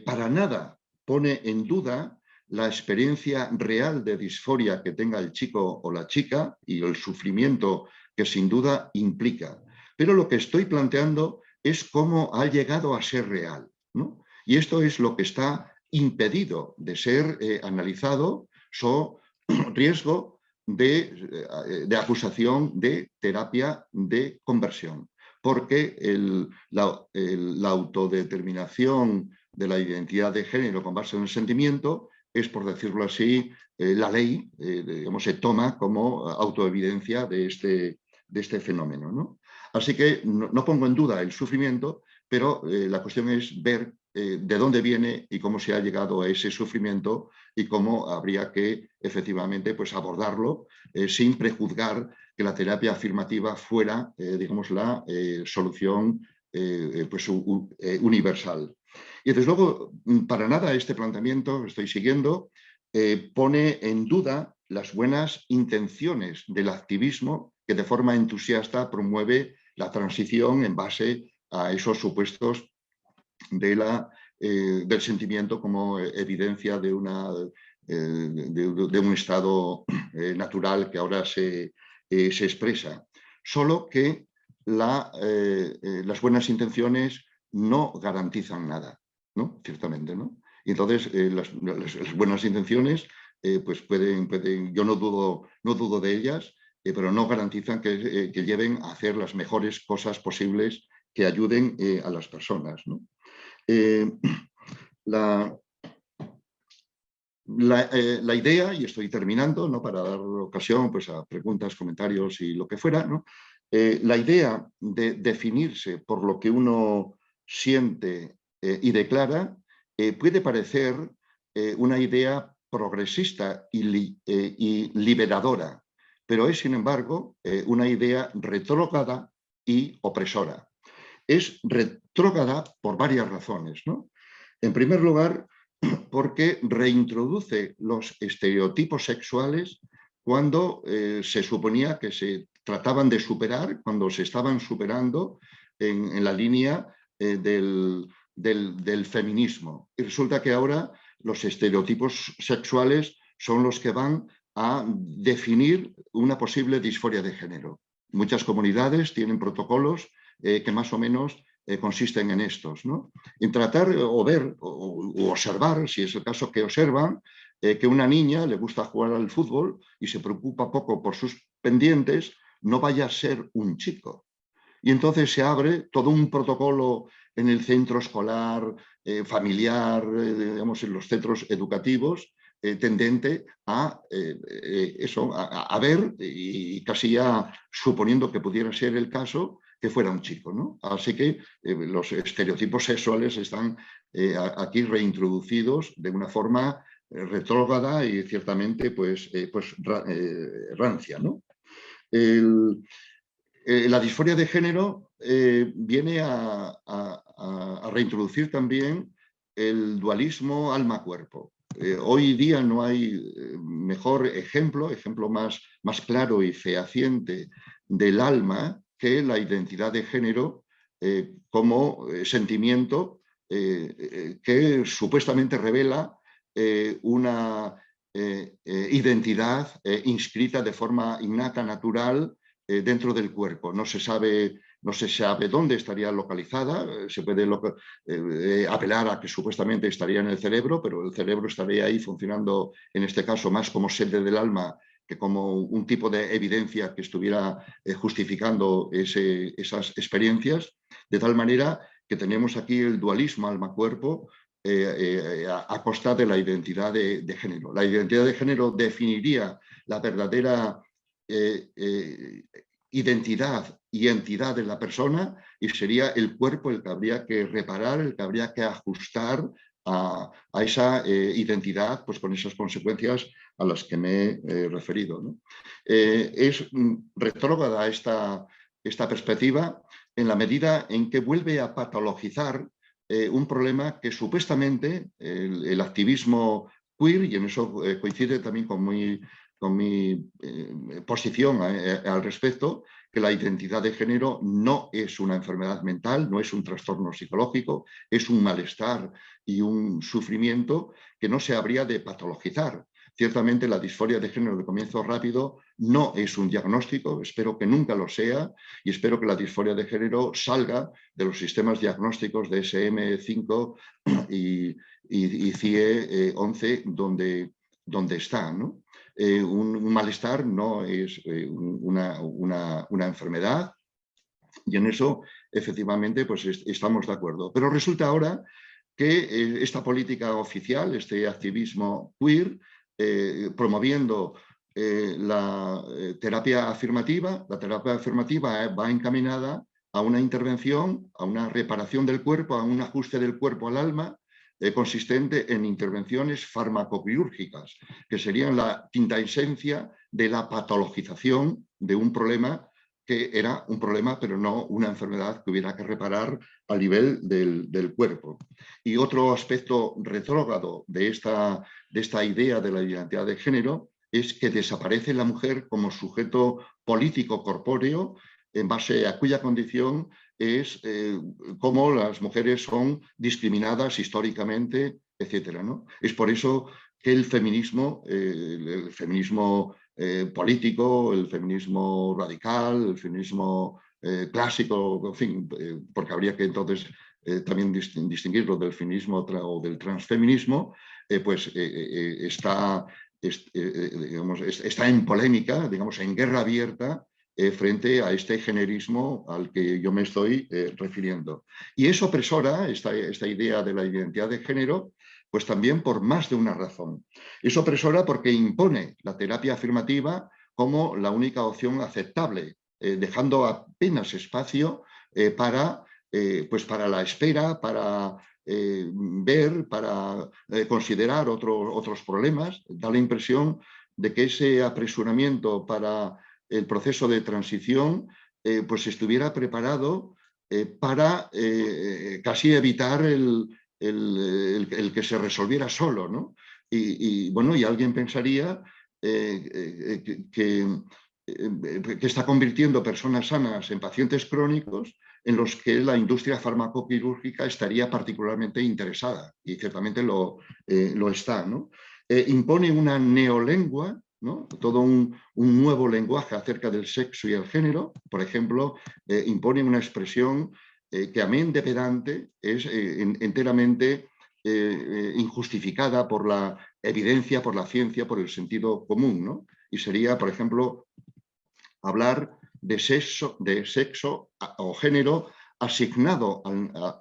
para nada pone en duda la experiencia real de disforia que tenga el chico o la chica y el sufrimiento que sin duda implica. Pero lo que estoy planteando es cómo ha llegado a ser real, ¿no? Y esto es lo que está impedido de ser analizado so riesgo de acusación de terapia de conversión, porque la autodeterminación de la identidad de género con base en el sentimiento es, por decirlo así, la ley, digamos, se toma como autoevidencia de este fenómeno, ¿no? Así que no pongo en duda el sufrimiento, pero la cuestión es ver de dónde viene y cómo se ha llegado a ese sufrimiento y cómo habría que efectivamente pues, abordarlo sin prejuzgar que la terapia afirmativa fuera, digamos, la solución pues, universal. Y desde luego, para nada este planteamiento que estoy siguiendo pone en duda las buenas intenciones del activismo que de forma entusiasta promueve la transición en base a esos supuestos del sentimiento como evidencia de un estado natural que ahora se expresa. Solo que las buenas intenciones no garantizan nada, ¿no? Ciertamente, ¿no? Y entonces las buenas intenciones pues pueden, yo no dudo de ellas, pero no garantizan que lleven a hacer las mejores cosas posibles que ayuden a las personas, ¿no? La idea, y estoy terminando, ¿no? Para dar ocasión pues, a preguntas, comentarios y lo que fuera, ¿no? La idea de definirse por lo que uno siente y declara puede parecer una idea progresista y liberadora, pero es, sin embargo, una idea retrógrada y opresora. Es retrógrada por varias razones, ¿no? En primer lugar, porque reintroduce los estereotipos sexuales cuando se suponía que se trataban de superar, cuando se estaban superando en la línea del feminismo. Y resulta que ahora los estereotipos sexuales son los que van a definir una posible disforia de género. Muchas comunidades tienen protocolos que más o menos consisten en estos, ¿no? En tratar o ver o observar, si es el caso que observan, que una niña le gusta jugar al fútbol y se preocupa poco por sus pendientes, no vaya a ser un chico. Y entonces se abre todo un protocolo en el centro escolar, familiar, digamos, en los centros educativos, tendente a eso, a ver, y casi ya suponiendo que pudiera ser el caso, que fuera un chico, ¿no? Así que los estereotipos sexuales están aquí reintroducidos de una forma retrógrada y ciertamente rancia, ¿no? El, la disforia de género viene a reintroducir también el dualismo alma-cuerpo. Hoy día no hay mejor ejemplo más claro y fehaciente del alma que la identidad de género como sentimiento que supuestamente revela una identidad inscrita de forma innata, natural, dentro del cuerpo. No se sabe dónde estaría localizada, se puede apelar a que supuestamente estaría en el cerebro, pero el cerebro estaría ahí funcionando, en este caso, más como sede del alma que como un tipo de evidencia que estuviera justificando esas experiencias, de tal manera que tenemos aquí el dualismo alma-cuerpo a costa de la identidad de género. La identidad de género definiría la verdadera identidad y entidad de la persona, y sería el cuerpo el que habría que reparar, el que habría que ajustar a esa identidad, pues con esas consecuencias a las que me he referido, ¿no? Es retrógrada esta perspectiva en la medida en que vuelve a patologizar un problema que supuestamente el activismo queer, y en eso coincide también con mi posición al respecto, que la identidad de género no es una enfermedad mental, no es un trastorno psicológico, es un malestar y un sufrimiento que no se habría de patologizar. Ciertamente la disforia de género de comienzo rápido no es un diagnóstico, espero que nunca lo sea, y espero que la disforia de género salga de los sistemas diagnósticos de SM5 y CIE 11 donde está, ¿no? Un malestar no es una enfermedad, y en eso efectivamente pues estamos de acuerdo. Pero resulta ahora que esta política oficial, este activismo queer, promoviendo la terapia afirmativa va encaminada a una intervención, a una reparación del cuerpo, a un ajuste del cuerpo al alma, consistente en intervenciones farmacoquirúrgicas, que serían la quinta esencia de la patologización de un problema que era un problema, pero no una enfermedad que hubiera que reparar a nivel del cuerpo. Y otro aspecto retrógrado de esta idea de la identidad de género es que desaparece la mujer como sujeto político corpóreo, en base a cuya condición es cómo las mujeres son discriminadas históricamente, etcétera, ¿no? Es por eso que el feminismo político, el feminismo radical, el feminismo clásico, en fin, porque habría que entonces también distinguirlo del feminismo o del transfeminismo, está en polémica, digamos, en guerra abierta frente a este generismo al que yo me estoy refiriendo. Y es opresora, esta idea de la identidad de género, pues también por más de una razón. Es opresora porque impone la terapia afirmativa como la única opción aceptable, dejando apenas espacio para la espera, para ver, para considerar otros problemas. Da la impresión de que ese apresuramiento para el proceso de transición pues estuviera preparado para casi evitar el que se resolviera solo, ¿no? Y alguien pensaría que está convirtiendo personas sanas en pacientes crónicos en los que la industria farmacoquirúrgica estaría particularmente interesada, y ciertamente lo está, ¿no? Impone una neolengua, ¿no? Todo un nuevo lenguaje acerca del sexo y el género. Por ejemplo, impone una expresión que, amén de pedante, es enteramente injustificada por la evidencia por la ciencia, por el sentido común, ¿no? Y sería, por ejemplo, hablar de sexo o género asignado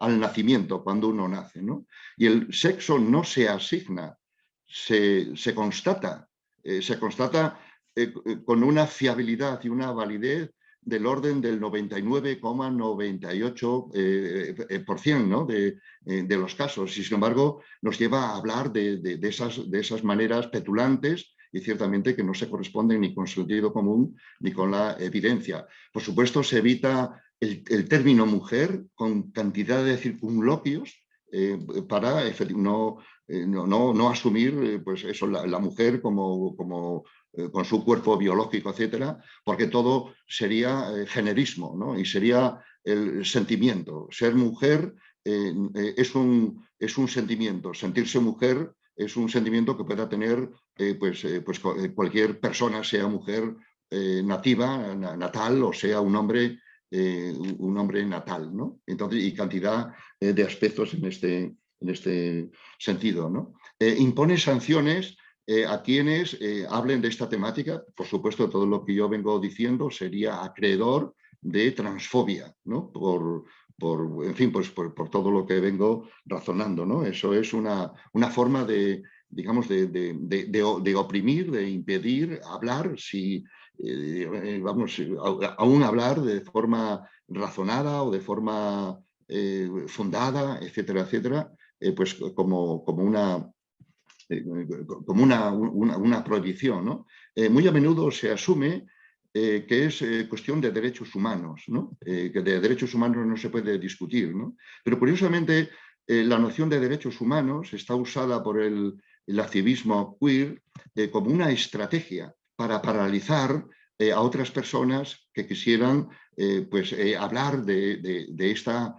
al nacimiento, cuando uno nace, ¿no? Y el sexo no se asigna, se constata. Se constata con una fiabilidad y una validez del orden del 99,98%, ¿no? de los casos. Y sin embargo, nos lleva a hablar de esas maneras petulantes y ciertamente que no se corresponden ni con sentido común ni con la evidencia. Por supuesto, se evita el término mujer con cantidad de circunloquios para no asumir pues eso, la mujer como con su cuerpo biológico, etcétera, porque todo sería generismo, ¿no? Y sería el sentimiento. Ser mujer es un sentimiento. Sentirse mujer es un sentimiento que pueda tener cualquier persona, sea mujer nativa, natal, o sea un hombre natal, ¿no? Entonces, y cantidad de aspectos en este sentido, ¿no? Impone sanciones a quienes hablen de esta temática. Por supuesto, todo lo que yo vengo diciendo sería acreedor de transfobia, ¿no? En fin, pues por todo lo que vengo razonando, ¿no? Eso es una forma digamos, de oprimir, de impedir hablar, aún hablar de forma razonada o de forma fundada, etcétera, etcétera, pues como una prohibición, ¿no? Muy a menudo se asume que es cuestión de derechos humanos, ¿no? Que de derechos humanos no se puede discutir, ¿no? Pero curiosamente la noción de derechos humanos está usada por el activismo queer como una estrategia para paralizar a otras personas que quisieran hablar de esta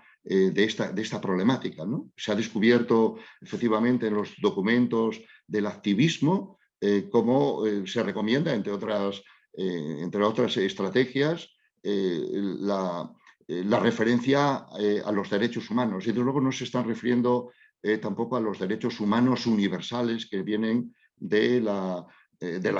problemática, ¿no? Se ha descubierto efectivamente en los documentos del activismo cómo se recomienda, entre otras estrategias, la referencia a los derechos humanos. Y desde luego no se están refiriendo tampoco a los derechos humanos universales que vienen de la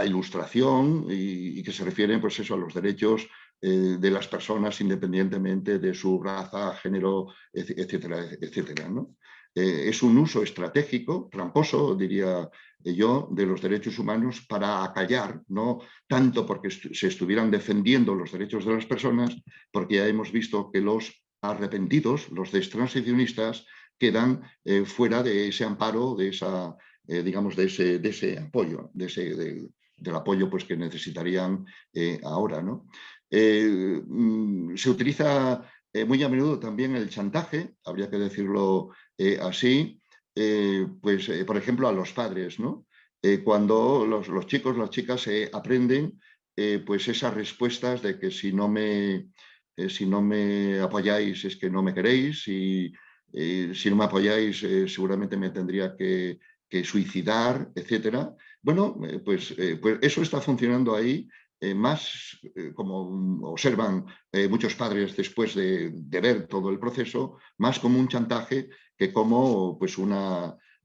Ilustración y que se refieren pues eso, a los derechos de las personas independientemente de su raza, género, etcétera, etcétera, ¿no? Es un uso estratégico, tramposo, diría yo, de los derechos humanos para acallar, no tanto porque se estuvieran defendiendo los derechos de las personas, porque ya hemos visto que los arrepentidos, los destransicionistas, quedan fuera de ese amparo, de ese apoyo, del apoyo pues, que necesitarían ahora, ¿no? Se utiliza muy a menudo también el chantaje, habría que decirlo así, por ejemplo, a los padres, ¿no? Cuando los chicos, las chicas aprenden pues esas respuestas de que si no me apoyáis es que no me queréis y si no me apoyáis seguramente me tendría que suicidar, etcétera. Bueno, pues eso está funcionando ahí más, como observan muchos padres después de ver todo el proceso, más como un chantaje que como pues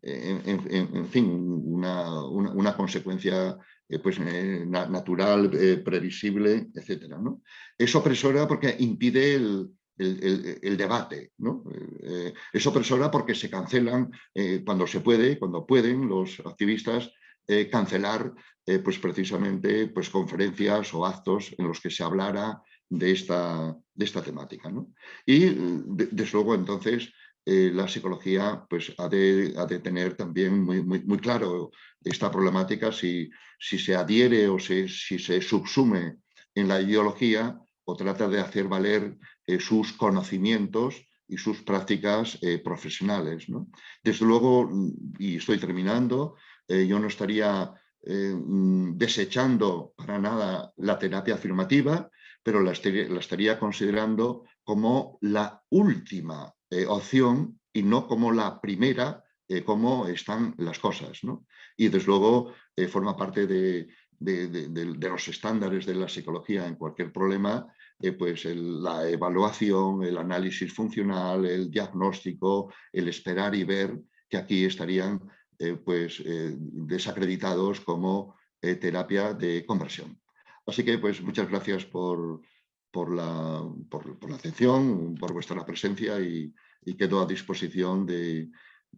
en fin, una consecuencia natural, previsible, etcétera, ¿no? Es opresora porque impide el debate, ¿no? Es opresora porque se cancelan cuando se puede, cuando pueden los activistas cancelar pues precisamente pues conferencias o actos en los que se hablara de esta temática, ¿no? Y desde luego entonces la psicología pues ha de tener también muy claro esta problemática si se adhiere o si se subsume en la ideología o trata de hacer valer sus conocimientos y sus prácticas profesionales, ¿no? Desde luego, y estoy terminando, yo no estaría desechando para nada la terapia afirmativa, pero la estaría considerando como la última opción y no como la primera, cómo están las cosas, ¿no? Y desde luego forma parte de los estándares de la psicología en cualquier problema, pues la evaluación, el análisis funcional, el diagnóstico, el esperar y ver, que aquí estarían desacreditados como terapia de conversión. Así que pues muchas gracias por la atención, por vuestra presencia y quedo a disposición de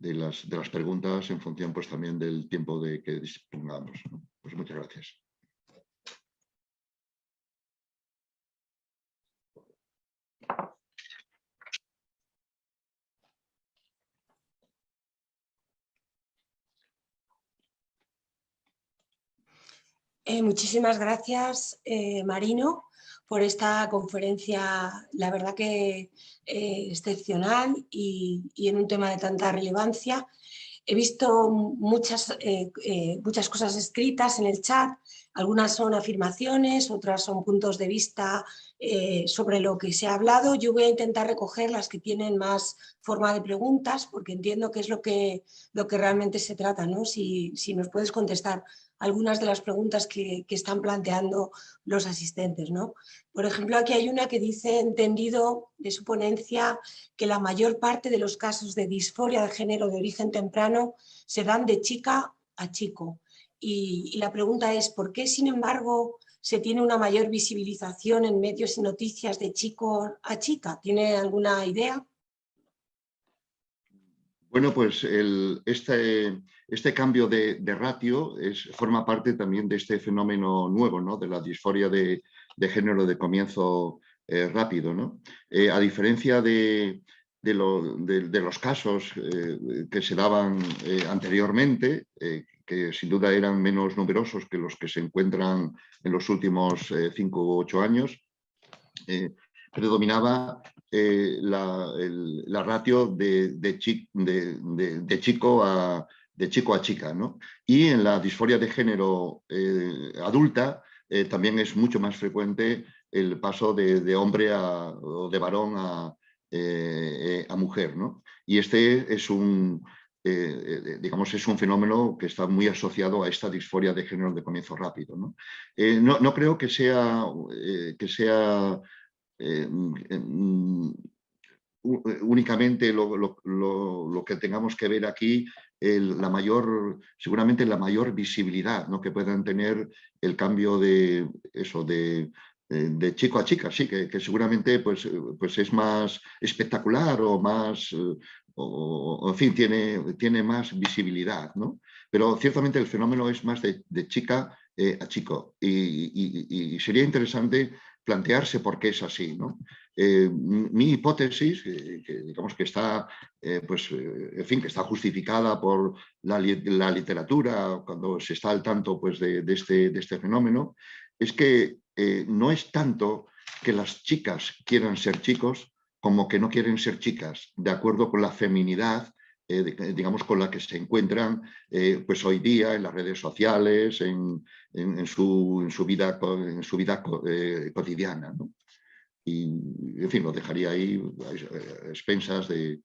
las preguntas en función pues también del tiempo que dispongamos, ¿no? Pues muchas gracias. Muchísimas gracias, Marino, por esta conferencia, la verdad que excepcional y en un tema de tanta relevancia. He visto muchas cosas escritas en el chat, algunas son afirmaciones, otras son puntos de vista sobre lo que se ha hablado. Yo voy a intentar recoger las que tienen más forma de preguntas, porque entiendo que es lo que realmente se trata, ¿no? Si nos puedes contestar algunas de las preguntas que están planteando los asistentes, ¿no? Por ejemplo, aquí hay una que dice, entendido de su ponencia, que la mayor parte de los casos de disforia de género de origen temprano se dan de chica a chico. Y la pregunta es, ¿por qué, sin embargo, se tiene una mayor visibilización en medios y noticias de chico a chica? ¿Tiene alguna idea? Bueno, pues este cambio de ratio forma parte también de este fenómeno nuevo, ¿no? De la disforia de género de comienzo rápido, ¿no? A diferencia de los casos que se daban anteriormente, que sin duda eran menos numerosos que los que se encuentran en los últimos 5 u 8 años, predominaba la ratio de chico a chica, ¿no? Y en la disforia de género adulta también es mucho más frecuente el paso de hombre o de varón a mujer, ¿no? Y este es digamos, es un fenómeno que está muy asociado a esta disforia de género de comienzo rápido, ¿no? No creo que sea únicamente lo que tengamos que ver aquí, seguramente la mayor visibilidad, ¿no? Que puedan tener el cambio de chico a chica, sí, que seguramente pues es más espectacular o más, en fin, tiene más visibilidad, ¿no? Pero ciertamente el fenómeno es más de chica a chico y sería interesante plantearse por qué es así, ¿no? Mi hipótesis, digamos que está, en fin, que está justificada por la literatura cuando se está al tanto pues, de este fenómeno, es que no es tanto que las chicas quieran ser chicos como que no quieren ser chicas, de acuerdo con la feminidad, digamos, con la que se encuentran pues hoy día en las redes sociales, en su vida cotidiana, ¿no? Y, en fin, lo dejaría ahí a expensas de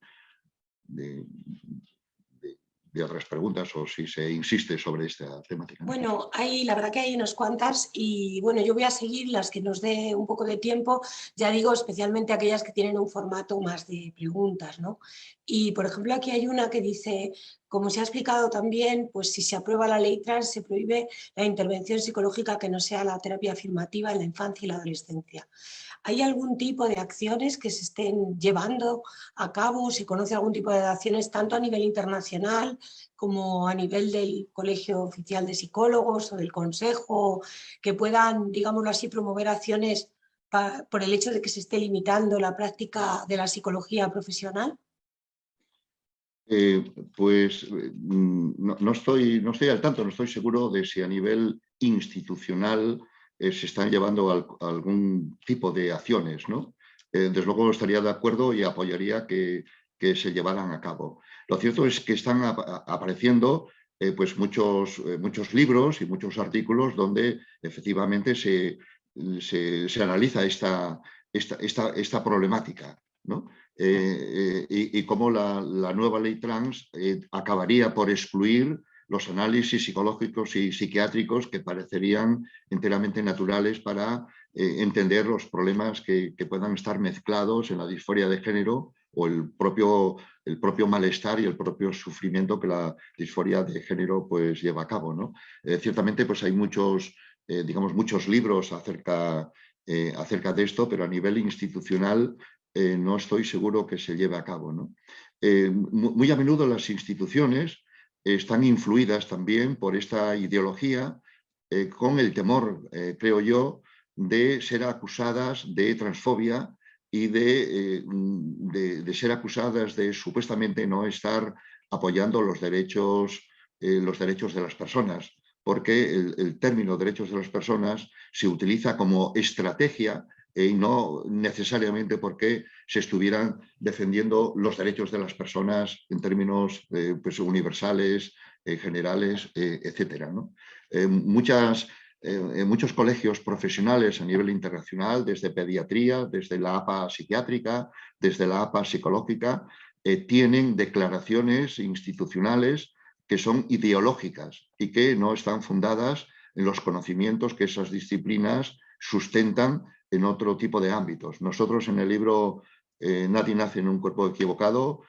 otras preguntas o si se insiste sobre esta temática. Bueno, la verdad que hay unas cuantas y bueno, yo voy a seguir las que nos dé un poco de tiempo, ya digo, especialmente aquellas que tienen un formato más de preguntas, ¿no? Y por ejemplo aquí hay una que dice, como se ha explicado también, pues si se aprueba la ley trans se prohíbe la intervención psicológica que no sea la terapia afirmativa en la infancia y la adolescencia. ¿Hay algún tipo de acciones que se estén llevando a cabo? ¿Se conoce algún tipo de acciones tanto a nivel internacional como a nivel del Colegio Oficial de Psicólogos o del Consejo, que puedan, digámoslo así, promover acciones por el hecho de que se esté limitando la práctica de la psicología profesional? No estoy al tanto, no estoy seguro de si a nivel institucional se están llevando algún tipo de acciones, ¿no? Desde luego estaría de acuerdo y apoyaría que se llevaran a cabo. Lo cierto es que están apareciendo pues muchos libros y muchos artículos donde efectivamente se analiza esta problemática, ¿no? Y cómo la nueva ley trans acabaría por excluir los análisis psicológicos y psiquiátricos que parecerían enteramente naturales para entender los problemas que puedan estar mezclados en la disforia de género o el propio malestar y el propio sufrimiento que la disforia de género pues lleva a cabo, ¿no? Ciertamente pues hay muchos, digamos, muchos libros acerca de esto, pero a nivel institucional no estoy seguro que se lleve a cabo, ¿no? Muy a menudo las instituciones están influidas también por esta ideología con el temor, creo yo, de ser acusadas de transfobia y de ser acusadas de supuestamente no estar apoyando los derechos de las personas, porque el término derechos de las personas se utiliza como estrategia y no necesariamente porque se estuvieran defendiendo los derechos de las personas en términos pues universales, generales, etcétera, ¿no? Muchos colegios profesionales a nivel internacional, desde pediatría, desde la APA psiquiátrica, desde la APA psicológica, tienen declaraciones institucionales que son ideológicas y que no están fundadas en los conocimientos que esas disciplinas sustentan en otro tipo de ámbitos. Nosotros en el libro Nadie nace en un cuerpo equivocado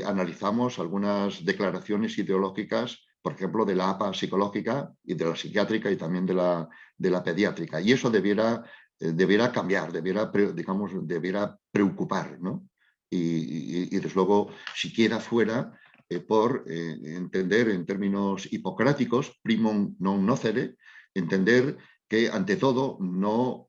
analizamos algunas declaraciones ideológicas, por ejemplo, de la APA psicológica y de la psiquiátrica y también de la pediátrica. Y eso debiera cambiar, debiera preocupar, ¿no? Y desde luego, siquiera fuera por entender en términos hipocráticos, primum non nocere, entender que ante todo no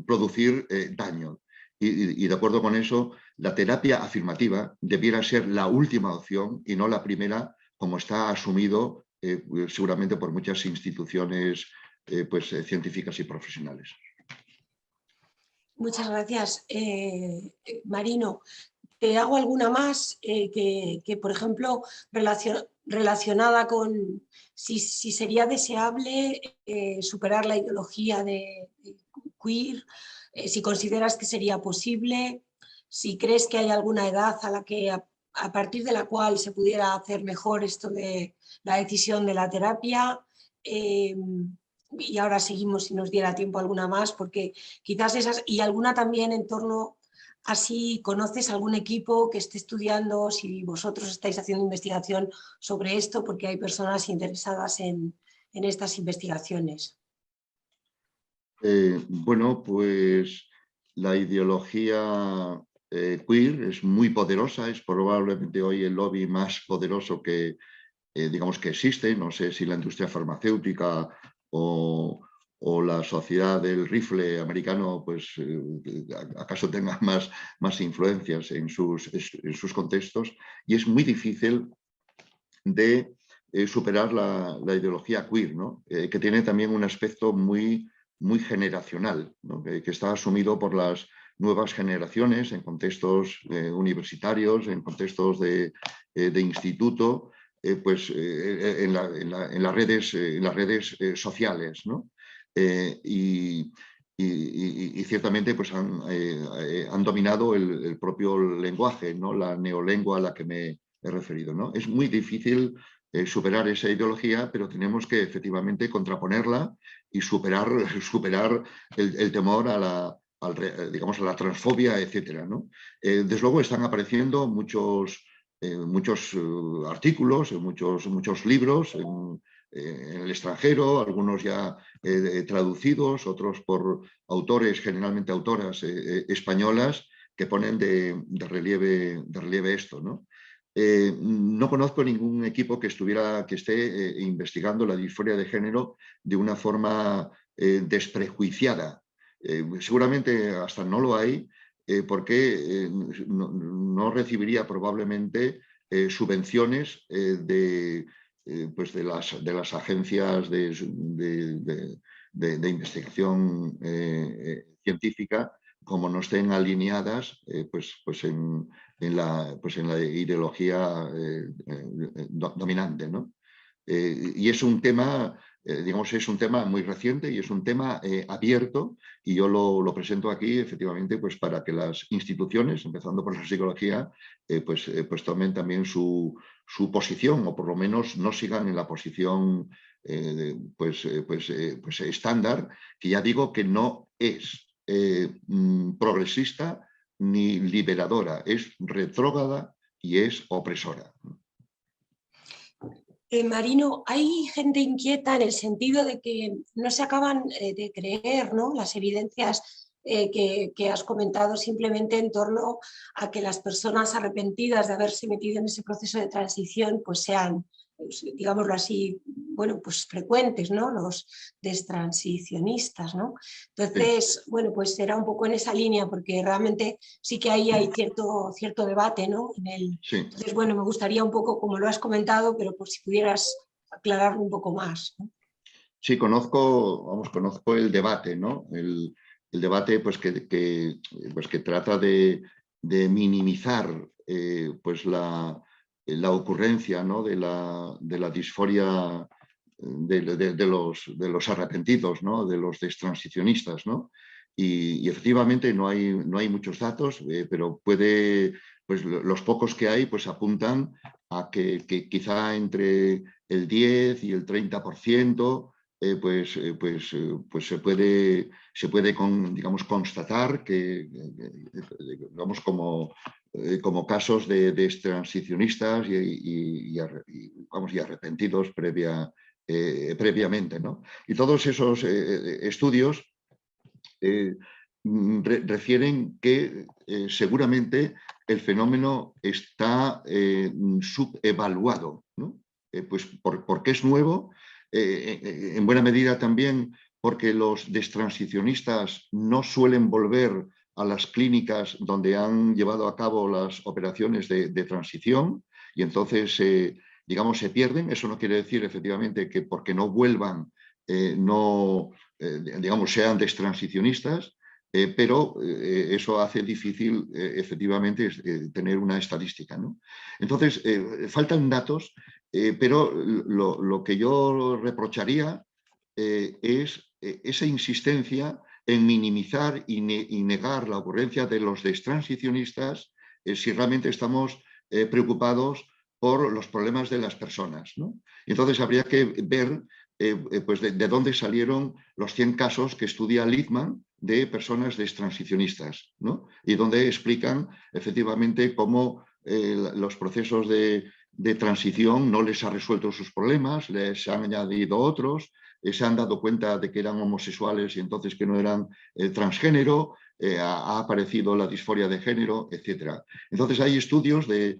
producir daño. Y de acuerdo con eso, la terapia afirmativa debiera ser la última opción y no la primera, como está asumido seguramente por muchas instituciones científicas y profesionales. Muchas gracias, Marino. Te hago alguna más que, por ejemplo, relacionada con si sería deseable superar la ideología de queer, si consideras que sería posible, si crees que hay alguna edad a la que a partir de la cual se pudiera hacer mejor esto de la decisión de la terapia. Y ahora seguimos si nos diera tiempo alguna más, porque quizás esas, y alguna también en torno a si conoces algún equipo que esté estudiando, si vosotros estáis haciendo investigación sobre esto, porque hay personas interesadas en estas investigaciones. Bueno, pues la ideología queer es muy poderosa, es probablemente hoy el lobby más poderoso que, digamos, que existe. No sé si la industria farmacéutica o la sociedad del rifle americano, pues acaso tenga más influencias en sus contextos, y es muy difícil de superar la ideología queer, ¿no? Que tiene también un aspecto muy generacional, ¿no? que está asumido por las nuevas generaciones en contextos universitarios, en contextos de instituto, en las redes sociales, ¿no? Y ciertamente pues han dominado el propio lenguaje, ¿no? La neolengua a la que me he referido, ¿no? Es muy difícil superar esa ideología, pero tenemos que efectivamente contraponerla y superar el temor a la transfobia, etcétera, ¿no? Desde luego están apareciendo muchos artículos, muchos libros en el extranjero, algunos ya traducidos, otros por autores, generalmente autoras españolas, que ponen de relieve esto, ¿no? No conozco ningún equipo que esté investigando la disforia de género de una forma desprejuiciada. Seguramente hasta no lo hay, porque no recibiría probablemente subvenciones de las agencias de investigación científica, como no estén alineadas en la ideología dominante, ¿no? Y es un tema, es un tema muy reciente y es un tema abierto, y yo lo presento aquí efectivamente pues para que las instituciones, empezando por la psicología, tomen también su posición, o por lo menos no sigan en la posición estándar, que ya digo que no es progresista, ni liberadora, es retrógrada y es opresora. Marino, hay gente inquieta en el sentido de que no se acaban de creer, ¿no?, las evidencias que has comentado, simplemente en torno a que las personas arrepentidas de haberse metido en ese proceso de transición pues sean, pues, digámoslo así, bueno, pues frecuentes, ¿no?, los destransicionistas, ¿no? Sí. Entonces, bueno, pues será un poco en esa línea, porque realmente sí que ahí hay cierto debate, ¿no?, en el. Sí. Entonces, bueno, me gustaría un poco, como lo has comentado, pero por si pudieras aclararlo un poco más, ¿no? Sí, conozco el debate, ¿no? El debate pues, pues, que trata de minimizar pues la ocurrencia, ¿no?, de la disforia de los arrepentidos, ¿no?, de los destransicionistas, ¿no? Y efectivamente no hay muchos datos, pero pues los pocos que hay pues apuntan a que quizá entre el 10 y el 30% pues se puede digamos, constatar que, digamos, como casos de transicionistas y arrepentidos previamente, ¿no? Y todos esos estudios refieren que seguramente el fenómeno está subevaluado, ¿no? Pues porque es nuevo, en buena medida también porque los destransicionistas no suelen volver a las clínicas donde han llevado a cabo las operaciones de transición y entonces, digamos, se pierden. Eso no quiere decir efectivamente que porque no vuelvan no, digamos, sean destransicionistas, pero eso hace difícil efectivamente tener una estadística, ¿no? Entonces, faltan datos, pero lo que yo reprocharía es esa insistencia en minimizar y negar la ocurrencia de los destransicionistas si realmente estamos preocupados por los problemas de las personas, ¿no? Entonces habría que ver pues de dónde salieron los 100 casos que estudia Littman de personas destransicionistas, ¿no? Y donde explican efectivamente cómo los procesos de transición no les ha resuelto sus problemas, les han añadido otros, se han dado cuenta de que eran homosexuales y entonces que no eran transgénero, ha aparecido la disforia de género, etc. Entonces hay estudios que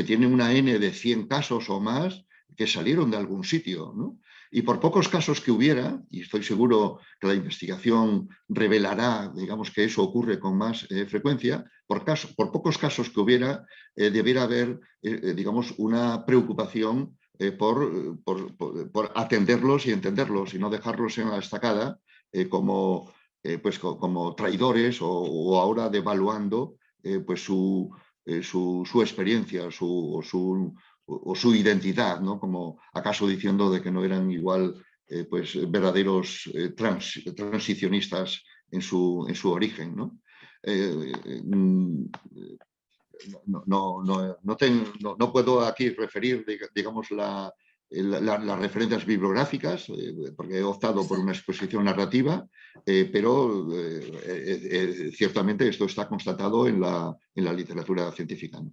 tienen una N de 100 casos o más que salieron de algún sitio, ¿no? Y por pocos casos que hubiera, y estoy seguro que la investigación revelará, digamos, que eso ocurre con más frecuencia, por pocos casos que hubiera, debiera haber, digamos, una preocupación por atenderlos y entenderlos y no dejarlos en la estacada pues, como traidores o ahora devaluando pues su experiencia o su identidad, ¿no? Como acaso diciendo de que no eran igual pues verdaderos transicionistas en su origen, ¿no? No puedo aquí referir, digamos, las referencias bibliográficas, porque he optado por una exposición narrativa, pero ciertamente esto está constatado en la literatura científica, ¿no?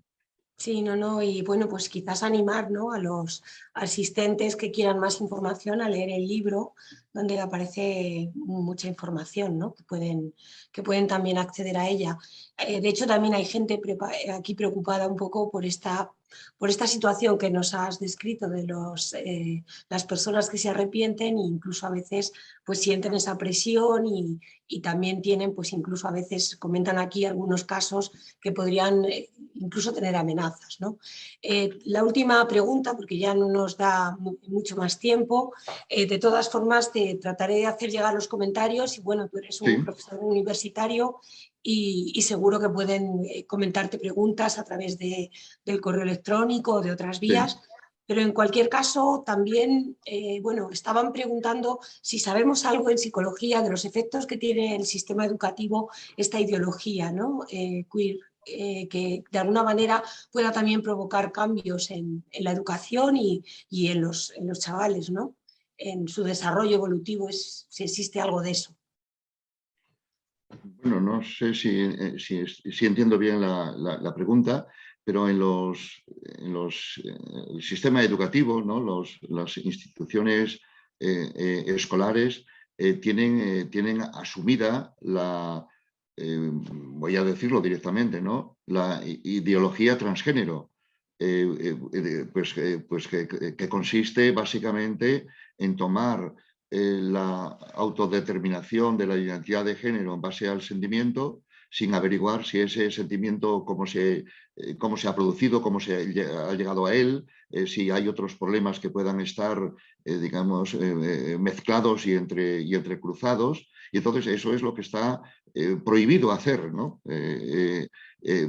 Sí, no, y bueno, pues quizás animar, ¿no?, a los asistentes que quieran más información a leer el libro, donde aparece mucha información, ¿no?, que pueden también acceder a ella. De hecho, también hay gente aquí preocupada un poco por esta situación que nos has descrito de las personas que se arrepienten e incluso a veces pues sienten esa presión y también tienen, pues incluso a veces comentan aquí algunos casos que podrían incluso tener amenazas, ¿no? La última pregunta, porque ya no nos da mucho más tiempo, de todas formas te trataré de hacer llegar los comentarios y bueno, tú eres un Sí, profesor universitario y seguro que pueden comentarte preguntas a través del correo electrónico o de otras sí. vías. Pero en cualquier caso, también, bueno, estaban preguntando si sabemos algo en psicología de los efectos que tiene el sistema educativo esta ideología, ¿no?, queer, que de alguna manera pueda también provocar cambios en la educación y en los chavales, ¿no?, en su desarrollo evolutivo, si existe algo de eso. Bueno, no sé si entiendo bien la pregunta, pero el sistema educativo, ¿no? Las instituciones escolares tienen asumida voy a decirlo directamente, ¿no? La ideología transgénero, que consiste básicamente en tomar la autodeterminación de la identidad de género en base al sentimiento, sin averiguar si ese sentimiento, cómo se ha producido, cómo se ha llegado a él, si hay otros problemas que puedan estar, digamos, mezclados y entrecruzados. Y entonces eso es lo que está prohibido hacer, ¿no?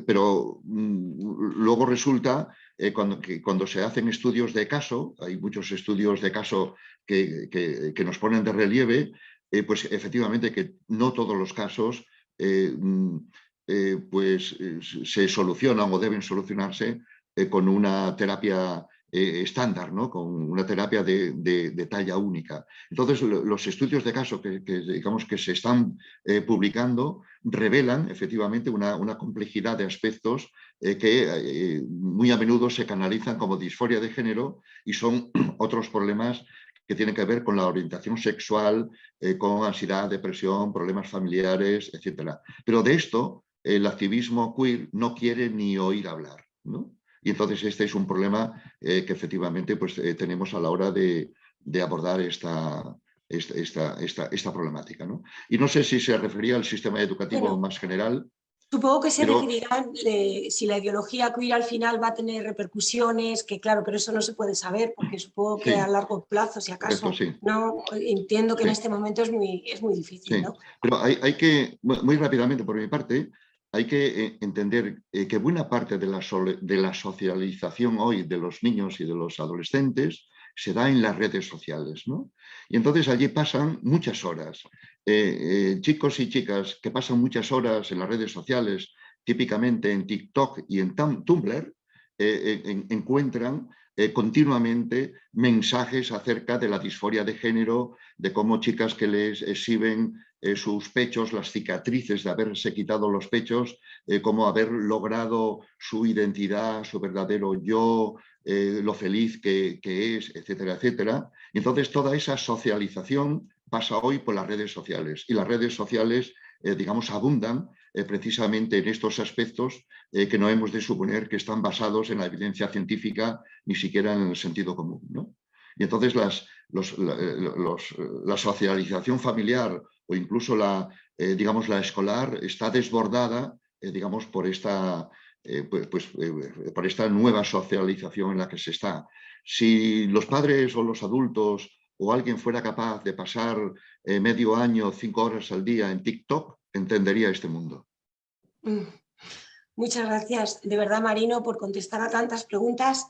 Pero luego resulta que cuando se hacen estudios de caso, hay muchos estudios de caso que nos ponen de relieve, pues efectivamente que no todos los casos se solucionan o deben solucionarse con una terapia estándar, ¿no? Con una terapia de talla única. Entonces, los estudios de caso digamos, que se están publicando revelan efectivamente una complejidad de aspectos que muy a menudo se canalizan como disforia de género y son otros problemas que tienen que ver con la orientación sexual, con ansiedad, depresión, problemas familiares, etc. Pero de esto el activismo queer no quiere ni oír hablar, ¿no? Y entonces este es un problema que efectivamente pues, tenemos a la hora de abordar esta problemática, ¿no? Y no sé si se refería al sistema educativo Bueno, más general, supongo que se pero referirán si la ideología queer al final va a tener repercusiones, que claro, pero eso no se puede saber, porque supongo que a sí, largo plazo, si correcto, acaso, sí. no entiendo que en Sí. este momento es muy difícil, Sí, ¿no? pero hay que, muy rápidamente por mi parte, hay que entender que buena parte de la socialización hoy de los niños y de los adolescentes se da en las redes sociales, ¿no? Y entonces allí pasan muchas horas. Chicos y chicas que pasan muchas horas en las redes sociales, típicamente en TikTok y en Tumblr, encuentran continuamente mensajes acerca de la disforia de género, de cómo chicas que les exhiben sus pechos, las cicatrices de haberse quitado los pechos, cómo haber logrado su identidad, su verdadero yo, lo feliz que es, etcétera, etcétera. Y entonces toda esa socialización pasa hoy por las redes sociales y las redes sociales, digamos, abundan precisamente en estos aspectos que no hemos de suponer que están basados en la evidencia científica, ni siquiera en el sentido común, ¿no? Y entonces la socialización familiar o incluso digamos, la escolar está desbordada digamos, por por esta nueva socialización en la que se está. Si los padres o los adultos o alguien fuera capaz de pasar medio año, 5 horas al día en TikTok, entendería este mundo. Muchas gracias, de verdad, Marino, por contestar a tantas preguntas.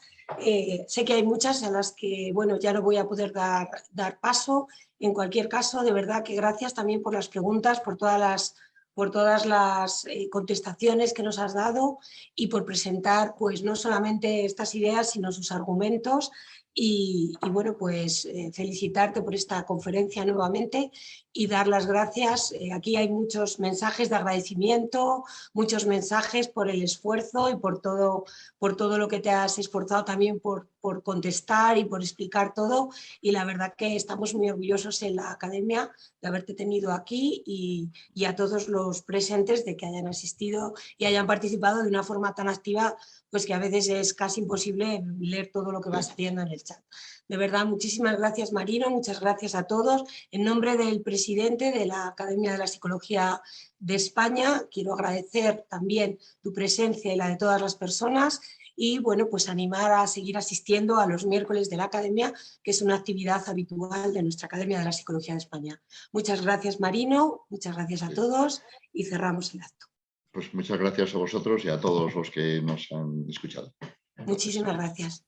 Sé que hay muchas a las que, bueno, ya no voy a poder dar paso. En cualquier caso, de verdad que gracias también por las preguntas, por todas las contestaciones que nos has dado y por presentar, pues, no solamente estas ideas, sino sus argumentos. Y bueno, pues felicitarte por esta conferencia nuevamente y dar las gracias. Aquí hay muchos mensajes de agradecimiento, muchos mensajes por el esfuerzo y por todo lo que te has esforzado también por contestar y por explicar todo. Y la verdad que estamos muy orgullosos en la academia de haberte tenido aquí y a todos los presentes de que hayan asistido y hayan participado de una forma tan activa, pues que a veces es casi imposible leer todo lo que va saliendo en el chat. De verdad, muchísimas gracias, Marino, muchas gracias a todos. En nombre del presidente de la Academia de la Psicología de España, quiero agradecer también tu presencia y la de todas las personas y, bueno, pues animar a seguir asistiendo a los miércoles de la Academia, que es una actividad habitual de nuestra Academia de la Psicología de España. Muchas gracias, Marino, muchas gracias a todos y cerramos el acto. Pues muchas gracias a vosotros y a todos los que nos han escuchado. Muchísimas gracias.